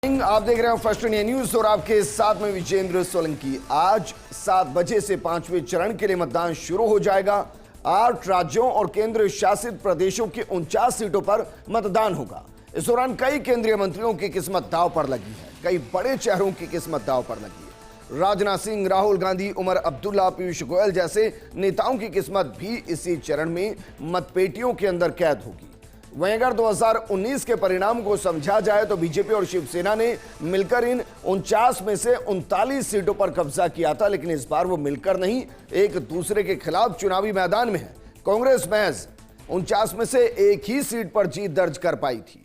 आप देख रहे हैं फर्स्ट इंडिया न्यूज और आपके साथ में विजेंद्र सोलंकी। आज 7 बजे से 5वें चरण के लिए मतदान शुरू हो जाएगा। 8 राज्यों और केंद्र शासित प्रदेशों की 49 सीटों पर मतदान होगा। इस दौरान कई केंद्रीय मंत्रियों की किस्मत दांव पर लगी है, कई बड़े चेहरों की किस्मत दांव पर लगी है। राजनाथ सिंह, राहुल गांधी, उमर अब्दुल्ला, पीयूष गोयल जैसे नेताओं की किस्मत भी इसी चरण में मतपेटियों के अंदर कैद होगी। वहीं अगर 2019 के परिणाम को समझा जाए तो बीजेपी और शिवसेना ने मिलकर इन 49 में से 39 सीटों पर कब्जा किया था, लेकिन इस बार वो मिलकर नहीं, एक दूसरे के खिलाफ चुनावी मैदान में है। कांग्रेस महज 49 में से एक ही सीट पर जीत दर्ज कर पाई थी।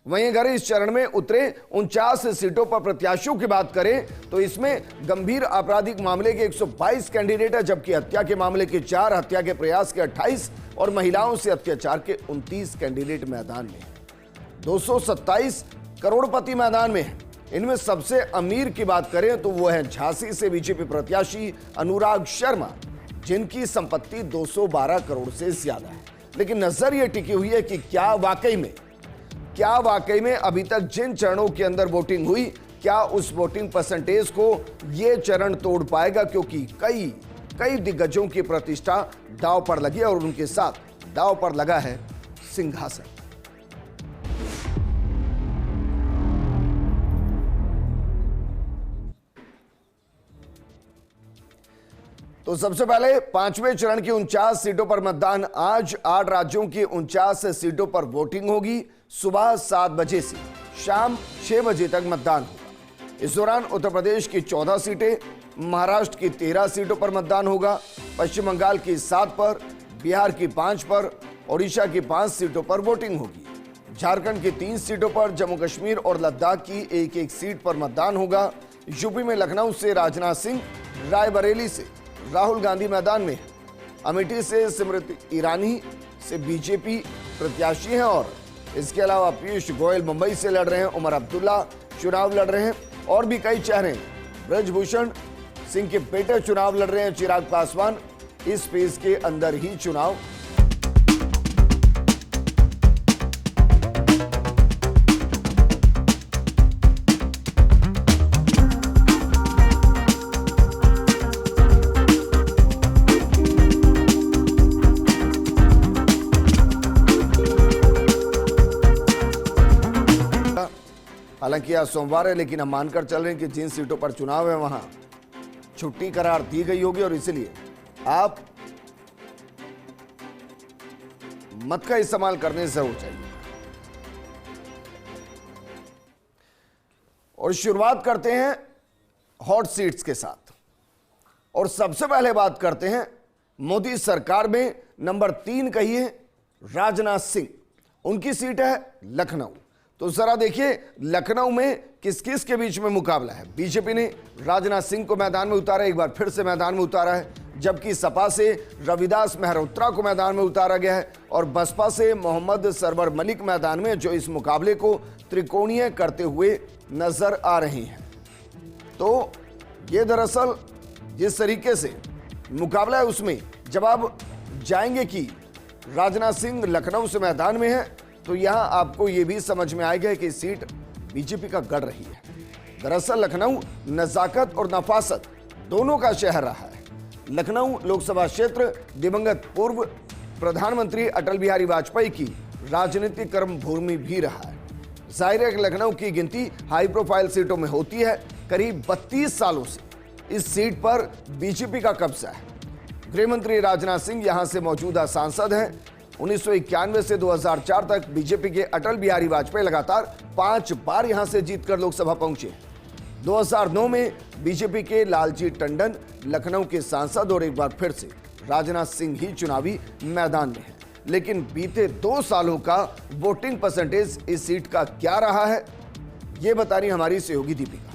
वहीं अगर इस चरण में उतरे 49 सीटों पर प्रत्याशियों की बात करें तो इसमें गंभीर आपराधिक मामले के 122 कैंडिडेट है, जबकि हत्या के मामले के 4, हत्या के प्रयास के 28 और महिलाओं से अत्याचार के 29 कैंडिडेट मैदान में हैं। 227 करोड़पति मैदान में हैं। इनमें सबसे अमीर की बात करें तो वो है झांसी से बीजेपी प्रत्याशी अनुराग शर्मा, जिनकी संपत्ति 212 करोड़ से ज्यादा है। लेकिन नजर यह टिकी हुई है कि क्या वाकई में अभी तक जिन चरणों के अंदर वोटिंग हुई, क्या उस वोटिंग परसेंटेज को यह चरण तोड़ पाएगा, क्योंकि कई दिग्गजों की प्रतिष्ठा दांव पर लगी है और उनके साथ दांव पर लगा है सिंहासन। तो सबसे पहले 5वें चरण की 49 सीटों पर मतदान। आज 8 राज्यों की 49 सीटों पर वोटिंग होगी। सुबह 7 बजे से शाम 6 बजे तक मतदान होगा। इस दौरान उत्तर प्रदेश की 14 सीटें, महाराष्ट्र की 13 सीटों पर मतदान होगा, पश्चिम बंगाल की 7 पर, बिहार की 5 पर, ओडिशा की 5 सीटों पर वोटिंग होगी। झारखंड की 3 सीटों पर, जम्मू कश्मीर और लद्दाख की एक सीट पर मतदान होगा। यूपी में लखनऊ से राजनाथ सिंह, रायबरेली से राहुल गांधी मैदान में है। अमेठी से स्मृति ईरानी से बीजेपी प्रत्याशी हैं और इसके अलावा पीयूष गोयल मुंबई से लड़ रहे हैं, उमर अब्दुल्ला चुनाव लड़ रहे हैं और भी कई चेहरे हैं। ब्रजभूषण सिंह के बेटे चुनाव लड़ रहे हैं, चिराग पासवान इस फेज के अंदर ही चुनाव। हालांकि आज सोमवार है, लेकिन हम मानकर चल रहे हैं कि जिन सीटों पर चुनाव है वहां छुट्टी करार दी गई होगी और इसलिए आप मत का इस्तेमाल करने जरूर चाहिए। और शुरुआत करते हैं हॉट सीट्स के साथ और सबसे पहले बात करते हैं मोदी सरकार में नंबर 3 कही है राजनाथ सिंह। उनकी सीट है लखनऊ। तो जरा देखिए लखनऊ में किस किस के बीच में मुकाबला है। बीजेपी ने राजनाथ सिंह को मैदान में उतारा, एक बार फिर से मैदान में उतारा है, जबकि सपा से रविदास मेहरोत्रा को मैदान में उतारा गया है और बसपा से मोहम्मद सरवर मलिक मैदान में, जो इस मुकाबले को त्रिकोणीय करते हुए नजर आ रही हैं। तो ये दरअसल जिस तरीके से मुकाबला है उसमें जब आप जाएंगे कि राजनाथ सिंह लखनऊ से मैदान में है तो यहां आपको यह भी समझ में आएगा कि सीट बीजेपी का गढ़ रही है। दरअसल लखनऊ नजाकत और नफासत दोनों का शहर रहा है। लखनऊ लोकसभा क्षेत्र दिवंगत पूर्व प्रधानमंत्री अटल बिहारी वाजपेयी की राजनीतिक कर्म भूमि भी रहा है। जाहिर है कि लखनऊ की गिनती हाई प्रोफाइल सीटों में होती है। करीब 32 सालों से इस सीट पर बीजेपी का कब्जा है। गृह मंत्री राजनाथ सिंह यहां से मौजूदा सांसद हैं। 1991 से 2004 तक बीजेपी के अटल बिहारी वाजपेयी लगातार 5 बार यहां से जीतकर लोकसभा पहुंचे। 2009 में बीजेपी के लालजी टंडन लखनऊ के सांसद और एक बार फिर से राजनाथ सिंह ही चुनावी मैदान में हैं। लेकिन बीते 2 सालों का वोटिंग परसेंटेज इस सीट का क्या रहा है, यह बता रही हमारी सहयोगी दीपिका।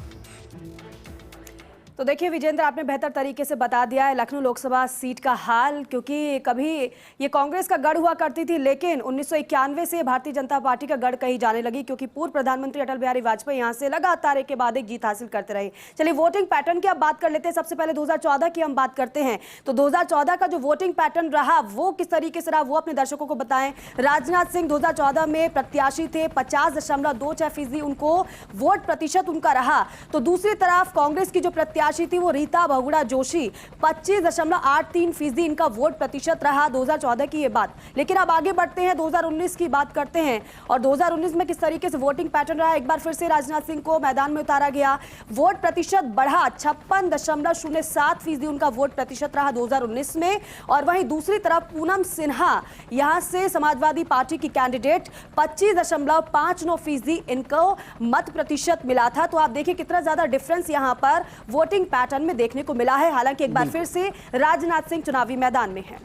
तो देखिए विजेंद्र, आपने बेहतर तरीके से बता दिया है लखनऊ लोकसभा सीट का हाल, क्योंकि कभी ये कांग्रेस का गढ़ हुआ करती थी, लेकिन 1991 से भारतीय जनता पार्टी का गढ़ कही जाने लगी, क्योंकि पूर्व प्रधानमंत्री अटल बिहारी वाजपेयी यहां से लगातार एक के बाद एक जीत हासिल करते रहे। चलिए वोटिंग पैटर्न की अब बात कर लेते हैं। सबसे पहले 2014 की हम बात करते हैं। तो 2014 का जो वोटिंग पैटर्न रहा वो किस तरीके से रहा, वो अपने दर्शकों को बताएं। राजनाथ सिंह 2014 में प्रत्याशी थे, 50.26% उनको वोट प्रतिशत उनका रहा। तो दूसरी तरफ कांग्रेस की जो प्रत्याशी थी वो रीता बहुगुणा जोशी, 25.83% इनका वोट प्रतिशत रहा 2014 की ये बात। लेकिन अब आगे बढ़ते हैं, 2019 की बात करते हैं। और 2019 में किस तरीके से वोटिंग पैटर्न रहा, एक बार फिर से राजनाथ सिंह को मैदान में उतारा गया। वोट प्रतिशत बढ़ा, 56.07% उनका वोट प्रतिशत रहा 2019 में। और वहीं दूसरी तरफ पूनम सिन्हा यहां से समाजवादी पार्टी की कैंडिडेट, 25.59% इनको मत प्रतिशत मिला था। तो आप देखिए कितना ज्यादा डिफरेंस यहां पर वोटिंग पैटर्न में देखने को मिला है। हालांकि एक बार फिर से राजनाथ सिंह चुनावी मैदान में हैं।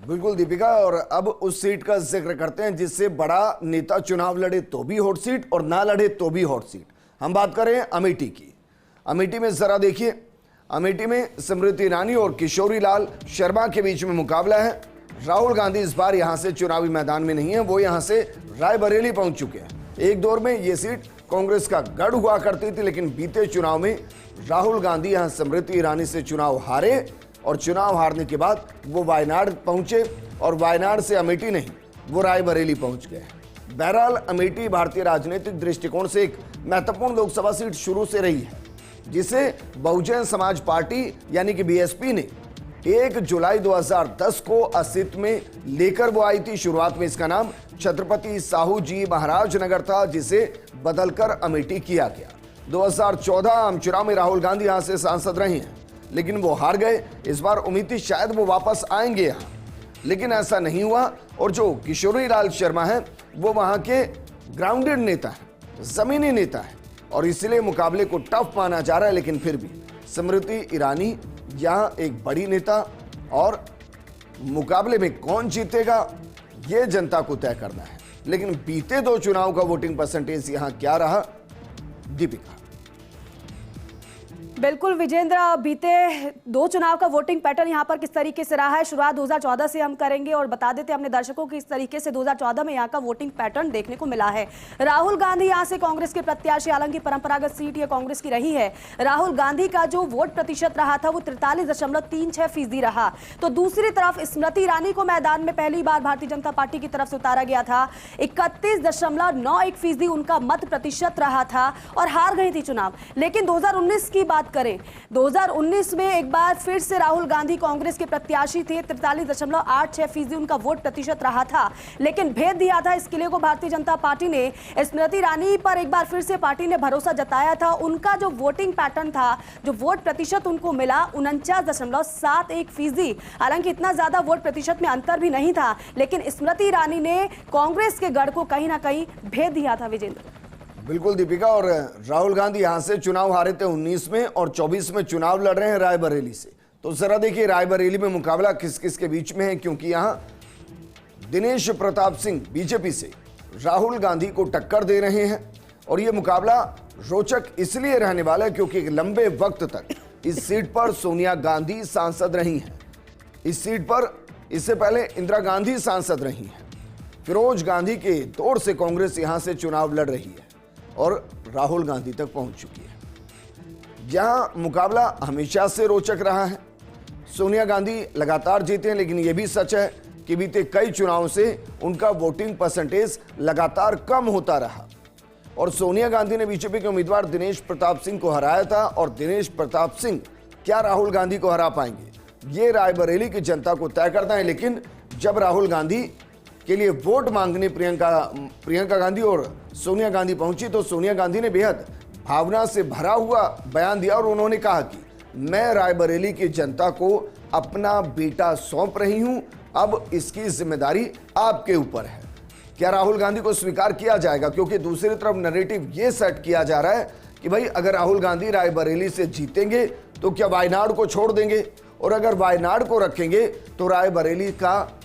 बिल्कुल दीपिका, और अब उस सीट का जिक्र करते हैं जिससे बड़ा नेता चुनाव लड़े तो भी हॉट सीट और ना लड़े तो भी हॉट सीट। हम बात करें अमेठी की। अमेठी में जरा देखिए, अमेठी में स्मृति ईरानी और किशोरी लाल शर्मा के बीच में मुकाबला है। राहुल गांधी इस बार यहां से चुनावी मैदान में नहीं है, वो यहां से रायबरेली पहुंच चुके हैं। एक दौर में यह सीट कांग्रेस का गढ़ हुआ करती थी, लेकिन बीते चुनाव में राहुल गांधी यहां स्मृति ईरानी से चुनाव हारे और चुनाव हारने के बाद वो वायनाड पहुंचे और वायनाड से अमेठी नहीं, वो रायबरेली पहुंच गए। बहरहाल अमेठी भारतीय राजनीतिक दृष्टिकोण से एक महत्वपूर्ण लोकसभा सीट शुरू से रही है, जिसे बहुजन समाज पार्टी यानी कि बीएसपी ने 1 जुलाई 2010 को अस्तित्व में लेकर वो आई थी। शुरुआत में इसका नाम छत्रपति साहू जी महाराज नगर था, जिसे बदलकर अमेठी किया गया। 2014 आम चुनाव में राहुल गांधी यहां से सांसद रहे हैं, लेकिन वो हार गए। इस बार उम्मीद थी शायद वो वापस आएंगे यहां, लेकिन ऐसा नहीं हुआ। और जो किशोरी लाल शर्मा है वो वहां के ग्राउंडेड नेता है, जमीनी नेता है, और इसलिए मुकाबले को टफ माना जा रहा है। लेकिन फिर भी स्मृति ईरानी यहां एक बड़ी नेता, और मुकाबले में कौन जीतेगा ये जनता को तय करना है। लेकिन बीते 2 चुनाव का वोटिंग परसेंटेज यहां क्या रहा, दीपिका? बिल्कुल विजेंद्र, बीते 2 चुनाव का वोटिंग पैटर्न यहां पर किस तरीके से रहा है, शुरुआत 2014 से हम करेंगे और बता देते हैं अपने दर्शकों को इस तरीके से 2014 में यहां का वोटिंग पैटर्न देखने को मिला है। राहुल गांधी यहां से कांग्रेस के प्रत्याशी, हालांकि परंपरागत सीट ये कांग्रेस की रही है। राहुल गांधी का जो वोट प्रतिशत रहा था वो 43.36% रहा। तो दूसरी तरफ स्मृति ईरानी को मैदान में पहली बार भारतीय जनता पार्टी की तरफ से उतारा गया था, 31.91% उनका मत प्रतिशत रहा था और हार गई थी चुनाव। लेकिन 2019 की बात करें, 2019 में एक बार फिर से राहुल गांधी कांग्रेस के प्रत्याशी थे, 43.86% उनका वोट प्रतिशत रहा था। लेकिन भेद दिया था इस किले को भारतीय जनता पार्टी ने। स्मृति ईरानी पर एक बार फिर से पार्टी ने भरोसा जताया था। उनका जो वोटिंग पैटर्न था, जो वोट प्रतिशत उनको मिला 49.71%। हालांकि इतना ज्यादा वोट प्रतिशत में अंतर भी नहीं था, लेकिन स्मृति ईरानी ने कांग्रेस के गढ़ को कहीं ना कहीं भेद दिया था विजेंद्र। बिल्कुल दीपिका, और राहुल गांधी यहां से चुनाव हारे थे 19 में और 24 में चुनाव लड़ रहे हैं रायबरेली से। तो जरा देखिए रायबरेली में मुकाबला किस किस के बीच में है, क्योंकि यहां दिनेश प्रताप सिंह बीजेपी से राहुल गांधी को टक्कर दे रहे हैं। और यह मुकाबला रोचक इसलिए रहने वाला है क्योंकि एक लंबे वक्त तक इस सीट पर सोनिया गांधी सांसद रही हैं। इस सीट पर इससे पहले इंदिरा गांधी सांसद रही हैं। फिरोज गांधी के दौर से कांग्रेस यहां से चुनाव लड़ रही है और राहुल गांधी तक पहुंच चुकी है। यहां मुकाबला हमेशा से रोचक रहा है। सोनिया गांधी लगातार जीते हैं, लेकिन यह भी सच है कि बीते कई चुनावों से उनका वोटिंग परसेंटेज लगातार कम होता रहा। और सोनिया गांधी ने बीजेपी के उम्मीदवार दिनेश प्रताप सिंह को हराया था, और दिनेश प्रताप सिंह क्या राहुल गांधी को हरा पाएंगे, ये रायबरेली की जनता को तय करना है। लेकिन जब राहुल गांधी के लिए वोट मांगने प्रियंका गांधी और सोनिया गांधी पहुंची, तो सोनिया गांधी ने बेहद भावना से भरा हुआ बयान दिया और उन्होंने कहा कि मैं रायबरेली की जनता को अपना बेटा सौंप रही हूं, अब इसकी जिम्मेदारी आपके ऊपर है। क्या राहुल गांधी को स्वीकार किया जाएगा? क्योंकि दूसरी तरफ नैरेटिव ये सेट किया जा रहा है कि भाई अगर राहुल गांधी रायबरेली से जीतेंगे तो क्या वायनाड को छोड़ देंगे, और अगर वायनाड को रखेंगे तो रायबरेली का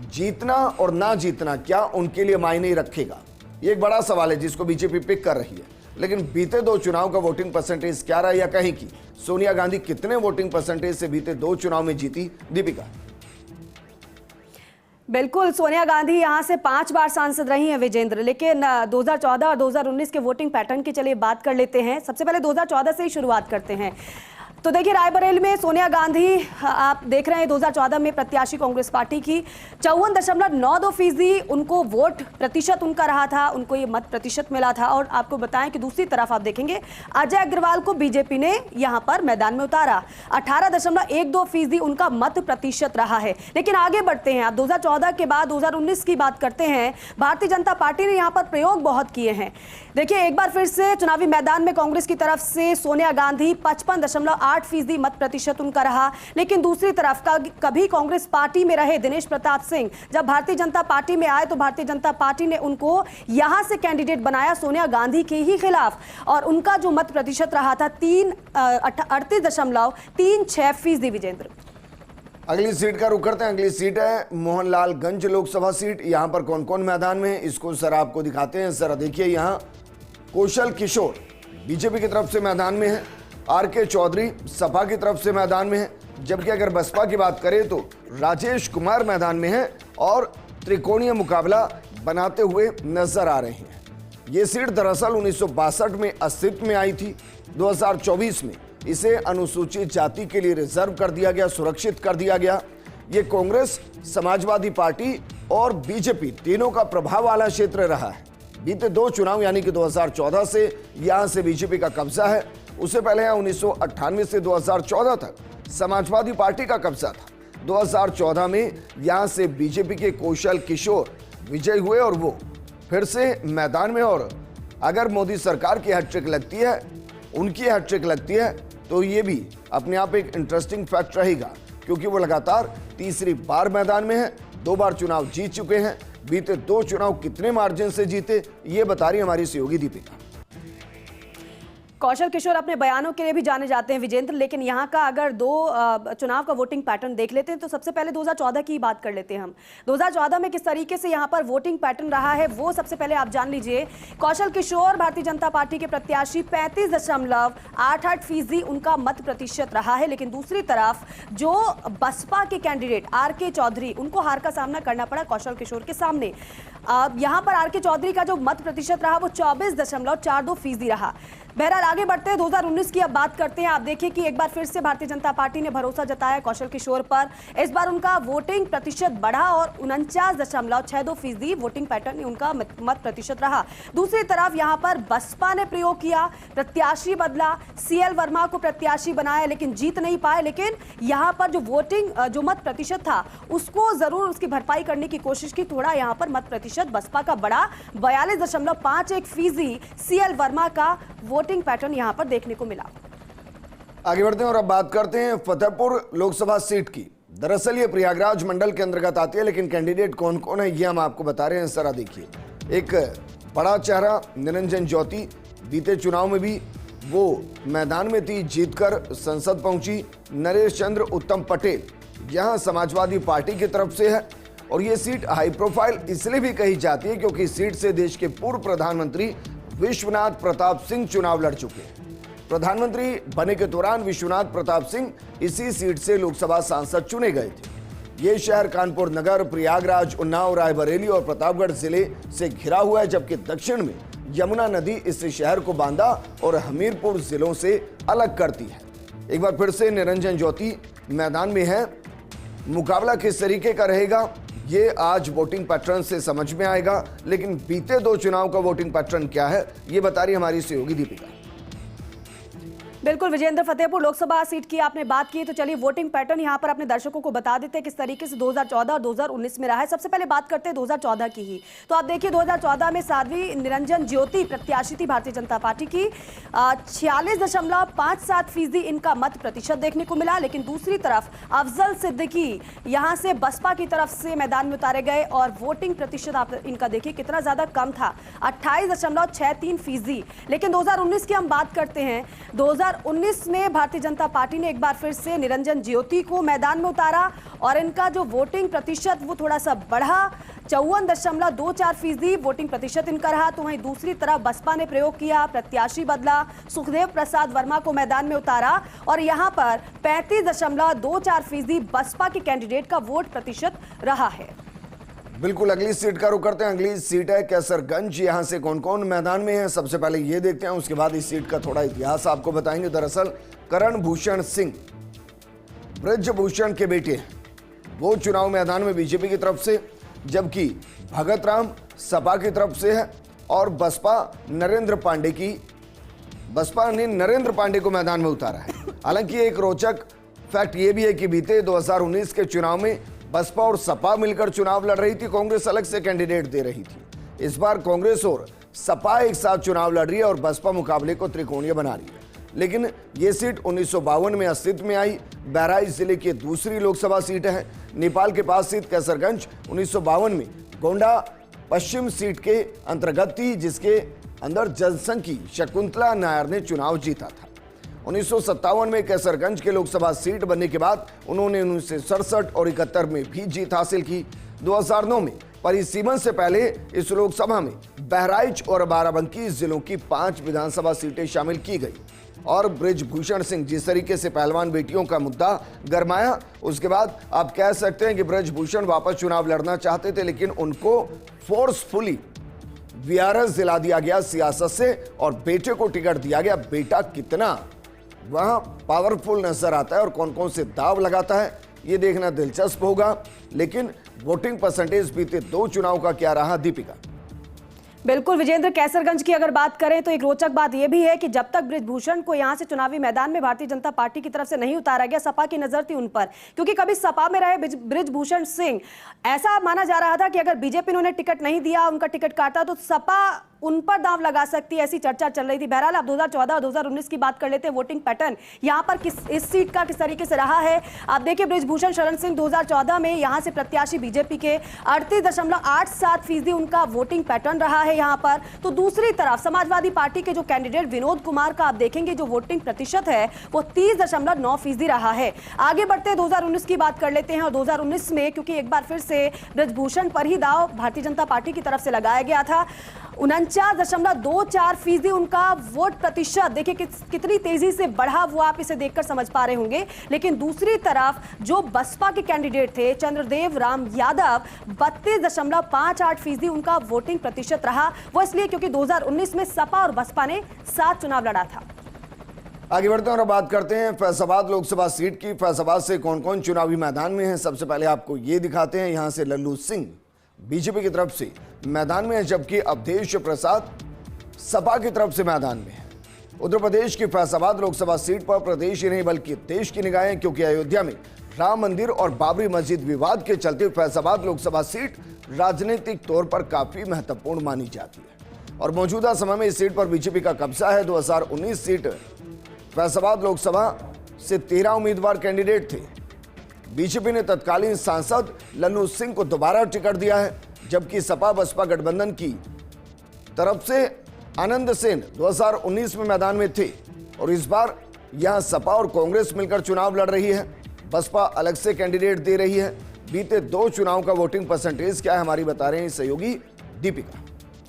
जीतना और ना जीतना क्या उनके लिए मायने रखेगा? ये एक बड़ा सवाल है जिसको बीजेपी पिक कर रही है। लेकिन बीते 2 चुनाव का वोटिंग परसेंटेज क्या रहा या कहीं की सोनिया गांधी कितने वोटिंग परसेंटेज से बीते 2 चुनाव में जीती? दीपिका। बिल्कुल, सोनिया गांधी यहां से 5 बार सांसद रही हैं विजेंद्र, लेकिन 2014 और 2019 के वोटिंग पैटर्न की चलिए बात कर लेते हैं। सबसे पहले 2014 से ही शुरुआत करते हैं। तो देखिए, रायबरेली में सोनिया गांधी, आप देख रहे हैं 2014 में प्रत्याशी कांग्रेस पार्टी की 54.92% उनको वोट प्रतिशत उनका रहा था, उनको ये मत प्रतिशत मिला था। और आपको बताएं कि दूसरी तरफ आप देखेंगे अजय अग्रवाल को बीजेपी ने यहां पर मैदान में उतारा, 18.12% उनका मत प्रतिशत रहा है। लेकिन आगे बढ़ते हैं, आप 2014 के बाद 2019 की बात करते हैं। भारतीय जनता पार्टी ने यहां पर प्रयोग बहुत किए हैं। देखिए, एक बार फिर से चुनावी मैदान में कांग्रेस की तरफ से सोनिया गांधी 55.8% मत प्रतिशत उनका रहा। लेकिन दूसरी तरफ कभी कांग्रेस पार्टी में रहे दिनेश प्रताप सिंह जब भारतीय जनता पार्टी में आए तो भारतीय जनता पार्टी ने उनको यहां से कैंडिडेट बनाया सोनिया गांधी के ही खिलाफ, और उनका जो मत प्रतिशत रहा था 38.36% विजेंद्र। अगली सीट का रुख करते हैं। अगली सीट है मोहनलालगंज लोकसभा सीट। यहां पर कौन कौन मैदान में है इसको सर आपको दिखाते हैं। सर देखिए, यहां कौशल किशोर बीजेपी की तरफ से मैदान में है, आर.के. चौधरी सपा की तरफ से मैदान में है, जबकि अगर बसपा की बात करें तो राजेश कुमार मैदान में है और त्रिकोणीय मुकाबला बनाते हुए नजर आ रहे हैं। ये सीट दरअसल 1962 में अस्तित्व में आई थी। 2024 में इसे अनुसूचित जाति के लिए रिजर्व कर दिया गया, सुरक्षित कर दिया गया। ये कांग्रेस, समाजवादी पार्टी और बीजेपी तीनों का प्रभाव वाला क्षेत्र रहा है। बीते 2 चुनाव यानी कि 2014 से यहां से बीजेपी का कब्जा है। उससे पहले 1998 से 2014 तक समाजवादी पार्टी का कब्जा था। 2014 में यहां से बीजेपी के कौशल किशोर विजय हुए और वो फिर से मैदान में। और अगर मोदी सरकार की हैट्रिक लगती है, उनकी हैट्रिक लगती है, तो ये भी अपने आप एक इंटरेस्टिंग फैक्ट रहेगा, क्योंकि वो लगातार तीसरी बार मैदान में है, 2 बार चुनाव जीत चुके हैं। बीते 2 चुनाव कितने मार्जिन से जीते ये बता रही हमारी सहयोगी दीपिका। कौशल किशोर अपने बयानों के लिए भी जाने जाते हैं विजेंद्र, लेकिन यहाँ का अगर 2 चुनाव का वोटिंग पैटर्न देख लेते हैं तो सबसे पहले 2014 की बात कर लेते हैं हम। 2014 में किस तरीके से यहाँ पर वोटिंग पैटर्न रहा है वो सबसे पहले आप जान लीजिए। कौशल किशोर भारतीय जनता पार्टी के प्रत्याशी 35.88% उनका मत प्रतिशत रहा है। लेकिन दूसरी तरफ जो बसपा के कैंडिडेट आर.के. चौधरी, उनको हार का सामना करना पड़ा कौशल किशोर के सामने। यहाँ पर आर.के. चौधरी का जो मत प्रतिशत रहा वो 24.42% रहा। बहरहाल आगे बढ़ते हैं, 2019 की अब बात करते हैं। आप देखिए कि एक बार फिर से भारतीय जनता पार्टी ने भरोसा जताया कौशल किशोर पर। इस बार उनका वोटिंग प्रतिशत बढ़ा और 49.62% वोटिंग पैटर्न उनका मत प्रतिशत रहा। दूसरी तरफ यहां पर बसपा ने प्रयोग किया, प्रत्याशी बदला, सीएल वर्मा को प्रत्याशी बनाया, लेकिन जीत नहीं पाए। लेकिन यहां पर जो वोटिंग जो मत प्रतिशत था उसको जरूर उसकी भरपाई करने की कोशिश की। थोड़ा यहां पर मत प्रतिशत बसपा का बढ़ा, 42.51% सीएल वर्मा का वोटिंग पैटर्न यहां पर देखने को मिला। आगे बढ़ते हैं और अब बात करते हैं फतेहपुर लोकसभा सीट की। दरअसल ये प्रयागराज मंडल के अंतर्गत आती है, लेकिन कैंडिडेट कौन कौन है ये हम आपको बता रहे हैं। जरा देखिए, एक बड़ा चेहरा निरंजन ज्योति, बीते चुनाव में भी वो मैदान में थी, जीतकर संसद पहुंची। नरेश चंद्र उत्तम पटेल यहां समाजवादी पार्टी की तरफ से है और ये सीट हाई प्रोफाइल इसलिए भी कही जाती है क्योंकि इस सीट से देश के पूर्व प्रधानमंत्री विश्वनाथ प्रताप सिंह चुनाव लड़ चुके हैं। प्रधानमंत्री बने के दौरान विश्वनाथ प्रताप सिंह इसी सीट से लोकसभा सांसद चुने गए थे। ये शहर कानपुर नगर, प्रयागराज, उन्नाव, रायबरेली और प्रतापगढ़ जिले से घिरा हुआ है, जबकि दक्षिण में यमुना नदी इस शहर को बांदा और हमीरपुर जिलों से अलग करती है। एक बार फिर से निरंजन ज्योति मैदान में है। मुकाबला किस तरीके का रहेगा ये आज वोटिंग पैटर्न से समझ में आएगा, लेकिन बीते 2 चुनाव का वोटिंग पैटर्न क्या है ये बता रही हमारी सहयोगी दीपिका। बिल्कुल विजेंद्र, फतेहपुर लोकसभा सीट की आपने बात की, तो चलिए वोटिंग पैटर्न यहां पर अपने दर्शकों को बता देते हैं किस तरीके से 2014 और 2019 में रहा है। सबसे पहले बात करते हैं 2014 की ही। तो आप देखिए 2014 में साध्वी निरंजन ज्योति प्रत्याशी थी भारतीय जनता पार्टी की, 46.57% इनका मत प्रतिशत देखने को मिला। लेकिन दूसरी तरफ अफजल सिद्दीकी यहां से बसपा की तरफ से मैदान में उतारे गए और वोटिंग प्रतिशत आप इनका देखिए कितना ज्यादा कम था, 28.63%। लेकिन 2019 की हम बात करते हैं, 2019 में भारतीय जनता पार्टी ने एक बार फिर से निरंजन ज्योति को मैदान में उतारा और इनका जो वोटिंग प्रतिशत वो थोड़ा सा बढ़ा, 54.24% वोटिंग प्रतिशत इनका रहा। तो वहीं दूसरी तरफ बसपा ने प्रयोग किया, प्रत्याशी बदला, सुखदेव प्रसाद वर्मा को मैदान में उतारा और यहां पर 35.24% बसपा के कैंडिडेट का वोट प्रतिशत रहा है। बिल्कुल, अगली सीट का रुख करते हैं। अगली सीट है कैसरगंज। यहां से कौन कौन मैदान में है, सबसे पहले ये देखते हैं, उसके बाद इस सीट का थोड़ा इतिहास आपको बताएंगे। दरअसल करण भूषण सिंह ब्रजभूषण के बेटे हैं, वो चुनाव मैदान में बीजेपी की तरफ से, जबकि भगत राम सपा की तरफ से है और बसपा ने नरेंद्र पांडे को मैदान में उतारा है। हालांकि एक रोचक फैक्ट ये भी है कि बीते 2019 के चुनाव में बसपा और सपा मिलकर चुनाव लड़ रही थी, कांग्रेस अलग से कैंडिडेट दे रही थी। इस बार कांग्रेस और सपा एक साथ चुनाव लड़ रही है और बसपा मुकाबले को त्रिकोणीय बना रही है। लेकिन ये सीट 1952 में अस्तित्व में आई, बहराइच जिले की दूसरी लोकसभा सीट है। नेपाल के पास स्थित कैसरगंज 1952 में गोंडा पश्चिम सीट के अंतर्गत थी, जिसके अंदर जनसंघ की शकुंतला नायर ने चुनाव जीता था। 1957 में कैसरगंज के लोकसभा सीट बनने के बाद उन्होंने 1967 और 71 में भी जीत हासिल की। 2009 में परिसीमन से पहले इस लोकसभा में बहराइच और बाराबंकी जिलों की 5 विधानसभा सीटें शामिल की गई। और ब्रजभूषण सिंह, जिस तरीके से पहलवान बेटियों का मुद्दा गरमाया, उसके बाद आप कह सकते हैं कि ब्रजभूषण वापस चुनाव लड़ना चाहते थे, लेकिन उनको फोर्सफुली वीआरएस दिला दिया गया सियासत से और बेटे को टिकट दिया गया। बेटा कितना वहां पावरफुल नजर आता है और कौन कौन से दाव लगाता है, ये देखना दिलचस्प होगा। लेकिन वोटिंग परसेंटेज बीते 2 चुनाव का क्या रहा, दीपिका? बिल्कुल विजेंद्र, कैसरगंज की अगर बात करें तो एक रोचक बात यह भी है कि जब तक ब्रजभूषण को यहां से चुनावी मैदान में भारतीय जनता पार्टी की तरफ से नहीं उतारा गया, सपा की नजर थी उन पर, क्योंकि कभी सपा में रहे ब्रजभूषण सिंह, ऐसा माना जा रहा था कि अगर बीजेपी ने उन्हें टिकट नहीं दिया, उनका टिकट काटा, तो सपा उन पर दांव लगा सकती है, ऐसी चर्चा चल रही थी। बहरहाल आप 2014 और 2019 की बात कर लेते हैं। वोटिंग पैटर्न यहां पर इस सीट का किस तरीके से रहा है, आप देखिए। ब्रजभूषण शरण सिंह 2014 में यहां से प्रत्याशी बीजेपी के 38.87% उनका वोटिंग पैटर्न रहा है यहां पर। तो दूसरी तरफ समाजवादी पार्टी के जो कैंडिडेट विनोद कुमार का आप देखेंगे जो वोटिंग प्रतिशत है वो 30.9% रहा है। आगे बढ़ते 2019 की बात कर लेते हैं और 2019 में क्योंकि एक बार फिर से ब्रजभूषण पर ही दाव भारतीय जनता पार्टी की तरफ से लगाया गया था, 49.24% उनका वोट प्रतिशत, देखिए कितनी तेजी से बढ़ा, वो आप इसे देखकर समझ पा रहे होंगे। लेकिन दूसरी तरफ जो बसपा के कैंडिडेट थे चंद्रदेव राम यादव, 32.58% उनका वोटिंग प्रतिशत रहा। वो इसलिए क्योंकि 2019 में सपा और बसपा ने साथ चुनाव लड़ा था। आगे बढ़ते हैं और बात करते हैं फैजाबाद लोकसभा सीट की। फैजाबाद से कौन कौन चुनावी मैदान में है, सबसे पहले आपको ये दिखाते हैं। यहां से लल्लू सिंह बीजेपी की तरफ से मैदान में है, जबकि अवधेश प्रसाद सपा की तरफ से मैदान में है। उत्तर प्रदेश की फैजाबाद लोकसभा सीट पर प्रदेश ही नहीं बल्कि देश की निगाहें, क्योंकि अयोध्या में राम मंदिर और बाबरी मस्जिद विवाद के चलते फैजाबाद लोकसभा सीट राजनीतिक तौर पर काफी महत्वपूर्ण मानी जाती है और मौजूदा समय में इस सीट पर बीजेपी का कब्जा है। 2019 सीट फैजाबाद लोकसभा से 13 उम्मीदवार कैंडिडेट थे। बीजेपी ने तत्कालीन सांसद लल्लू सिंह को दोबारा टिकट दिया है, जबकि सपा बसपा गठबंधन की तरफ से आनंद सेन 2019 में मैदान में थे और इस बार यहां सपा और कांग्रेस मिलकर चुनाव लड़ रही है, बसपा अलग से कैंडिडेट दे रही है। बीते 2 चुनाव का वोटिंग परसेंटेज क्या है, हमारी बता रहे हैं सहयोगी दीपिका।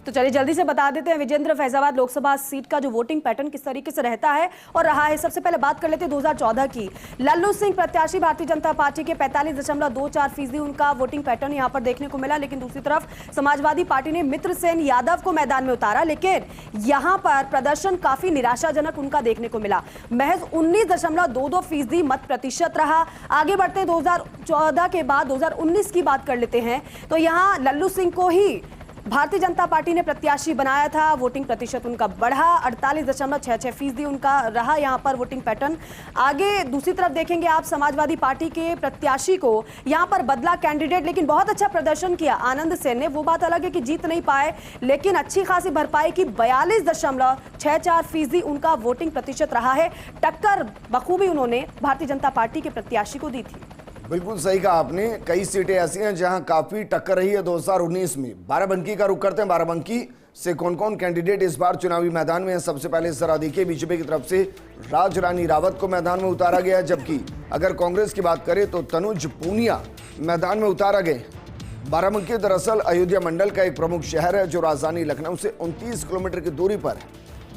तो चलिए जल्दी से बता देते हैं विजेंद्र, फैजाबाद लोकसभा सीट का जो वोटिंग पैटर्न किस तरीके से रहता है और रहा है। सबसे पहले बात कर लेते हैं 2014 की। लल्लू सिंह प्रत्याशी भारतीय जनता पार्टी के 45.24% उनका वोटिंग पैटर्न यहां पर देखने को मिला। लेकिन दूसरी तरफ समाजवादी पार्टी ने मित्रसेन यादव को मैदान में उतारा, लेकिन यहां पर प्रदर्शन काफी निराशाजनक उनका देखने को मिला, महज 19.22% मत प्रतिशत रहा। आगे बढ़ते 2014 के बाद 2019 की बात कर लेते हैं, तो यहां लल्लू सिंह को ही भारतीय जनता पार्टी ने प्रत्याशी बनाया था। वोटिंग प्रतिशत उनका बढ़ा, 48.66% उनका रहा यहां पर वोटिंग पैटर्न। आगे दूसरी तरफ देखेंगे आप, समाजवादी पार्टी के प्रत्याशी को यहां पर बदला कैंडिडेट, लेकिन बहुत अच्छा प्रदर्शन किया आनंद सेन ने। वो बात अलग है कि जीत नहीं पाए, लेकिन अच्छी खासी भरपाई की, 42.64% उनका वोटिंग प्रतिशत रहा है। टक्कर बखूबी उन्होंने भारतीय जनता पार्टी के प्रत्याशी को दी थी। बिल्कुल सही कहा आपने, कई सीटें ऐसी हैं जहां काफी टक्कर रही है 2019 में। बाराबंकी का रुख करते हैं। बाराबंकी से कौन कौन कैंडिडेट इस बार चुनावी मैदान में हैं। सबसे पहले जरा देखिए, बीजेपी की तरफ से राज रानी रावत को मैदान में उतारा गया है, जबकि अगर कांग्रेस की बात करें तो तनुज पूनिया मैदान में उतारा गए। बाराबंकी दरअसल अयोध्या मंडल का एक प्रमुख शहर है जो राजधानी लखनऊ से 29 किलोमीटर की दूरी पर है।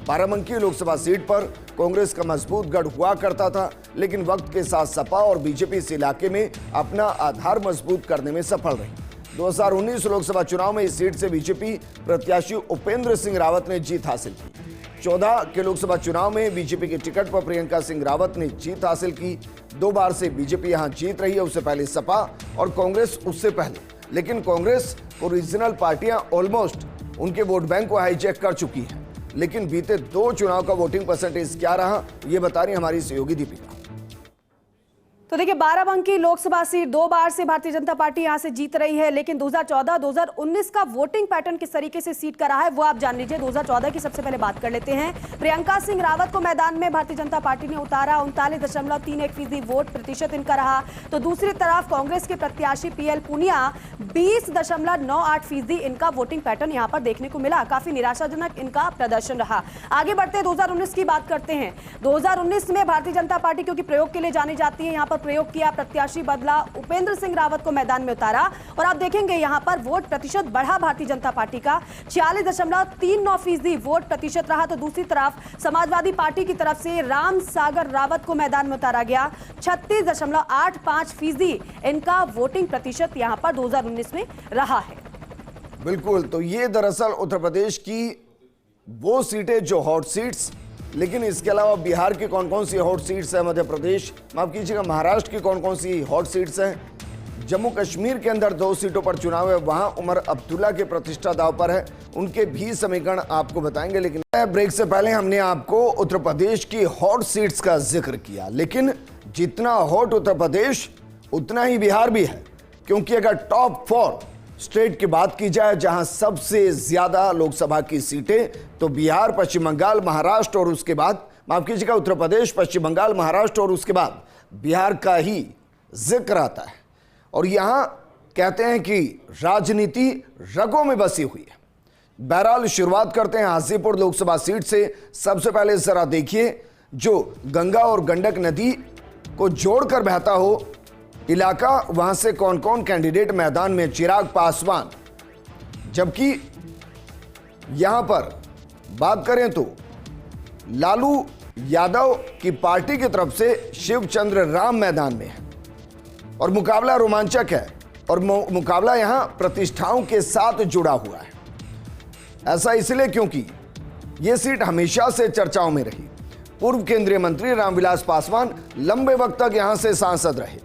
बाराबंकी लोकसभा सीट पर कांग्रेस का मजबूत गढ़ हुआ करता था, लेकिन वक्त के साथ सपा और बीजेपी इस इलाके में अपना आधार मजबूत करने में सफल रही। 2019 लोकसभा चुनाव में इस सीट से बीजेपी प्रत्याशी उपेंद्र सिंह रावत ने जीत हासिल की। 14 के लोकसभा चुनाव में बीजेपी के टिकट पर प्रियंका सिंह रावत ने जीत हासिल की। 2 बार से बीजेपी यहां जीत रही है, उससे पहले सपा और कांग्रेस उससे पहले, लेकिन कांग्रेस को रीजनल पार्टियां ऑलमोस्ट उनके वोट बैंक को हाईजैक कर चुकी है। लेकिन बीते 2 चुनाव का वोटिंग परसेंटेज क्या रहा, ये बता रही हमारी सहयोगी दीपिका। तो देखिए, बाराबंकी लोकसभा सीट 2 बार से भारतीय जनता पार्टी यहां से जीत रही है, लेकिन 2014-2019 का वोटिंग पैटर्न किस तरीके से सीट का रहा है वो आप जान लीजिए। 2014 की सबसे पहले बात कर लेते हैं। प्रियंका सिंह रावत को मैदान में भारतीय जनता पार्टी ने उतारा। 39.31% वोट प्रतिशत इनका रहा। तो दूसरी तरफ कांग्रेस के प्रत्याशी PL पूनिया 20.98% इनका वोटिंग पैटर्न यहां पर देखने को मिला। काफी निराशाजनक इनका प्रदर्शन रहा। आगे बढ़ते 2019 की बात करते हैं। 2019 में भारतीय जनता पार्टी क्योंकि प्रयोग के लिए जानी जाती है, यहां पर प्रयोग किया, प्रत्याशी बदला, उपेंद्र सिंह रावत को मैदान में उतारा और आप देखेंगे यहां पर वोट प्रतिशत बढ़ा भारतीय जनता पार्टी का। 46.39% वोट प्रतिशत रहा। तो दूसरी तरफ समाजवादी पार्टी की तरफ से राम सागर रावत को मैदान में उतारा गया। 36.85% इनका वोटिंग प्रतिशत यहां पर 2019 में रहा है। बिल्कुल, तो ये दरअसल उत्तर प्रदेश की वो सीटें जो हॉट सीट्स, लेकिन इसके अलावा बिहार की कौन कौन सी हॉट सीट्स है, मध्य प्रदेश, माफ कीजिएगा, महाराष्ट्र की कौन कौन सी हॉट सीट्स हैं, जम्मू कश्मीर के अंदर 2 सीटों पर चुनाव है, वहां उमर अब्दुल्ला की प्रतिष्ठा दांव पर है, उनके भी समीकरण आपको बताएंगे। लेकिन ब्रेक से पहले हमने आपको उत्तर प्रदेश की हॉट सीट्स का जिक्र किया, लेकिन जितना हॉट उत्तर प्रदेश उतना ही बिहार भी है, क्योंकि अगर टॉप 4 स्टेट की बात की जाए जहां सबसे ज्यादा लोकसभा की सीटें, तो बिहार, पश्चिम बंगाल, महाराष्ट्र और उसके बाद, माफ कीजिएगा, उत्तर प्रदेश, पश्चिम बंगाल, महाराष्ट्र और उसके बाद बिहार का ही जिक्र आता है। और यहां कहते हैं कि राजनीति रगों में बसी हुई है। बहरहाल शुरुआत करते हैं हाजीपुर लोकसभा सीट से। सबसे पहले जरा देखिए, जो गंगा और गंडक नदी को जोड़कर बहता हो इलाका, वहां से कौन कौन कैंडिडेट मैदान में। चिराग पासवान, जबकि यहां पर बात करें तो लालू यादव की पार्टी की तरफ से शिवचंद्र राम मैदान में है और मुकाबला रोमांचक है और मुकाबला यहां प्रतिष्ठाओं के साथ जुड़ा हुआ है। ऐसा इसलिए क्योंकि यह सीट हमेशा से चर्चाओं में रही। पूर्व केंद्रीय मंत्री रामविलास पासवान लंबे वक्त तक यहां से सांसद रहे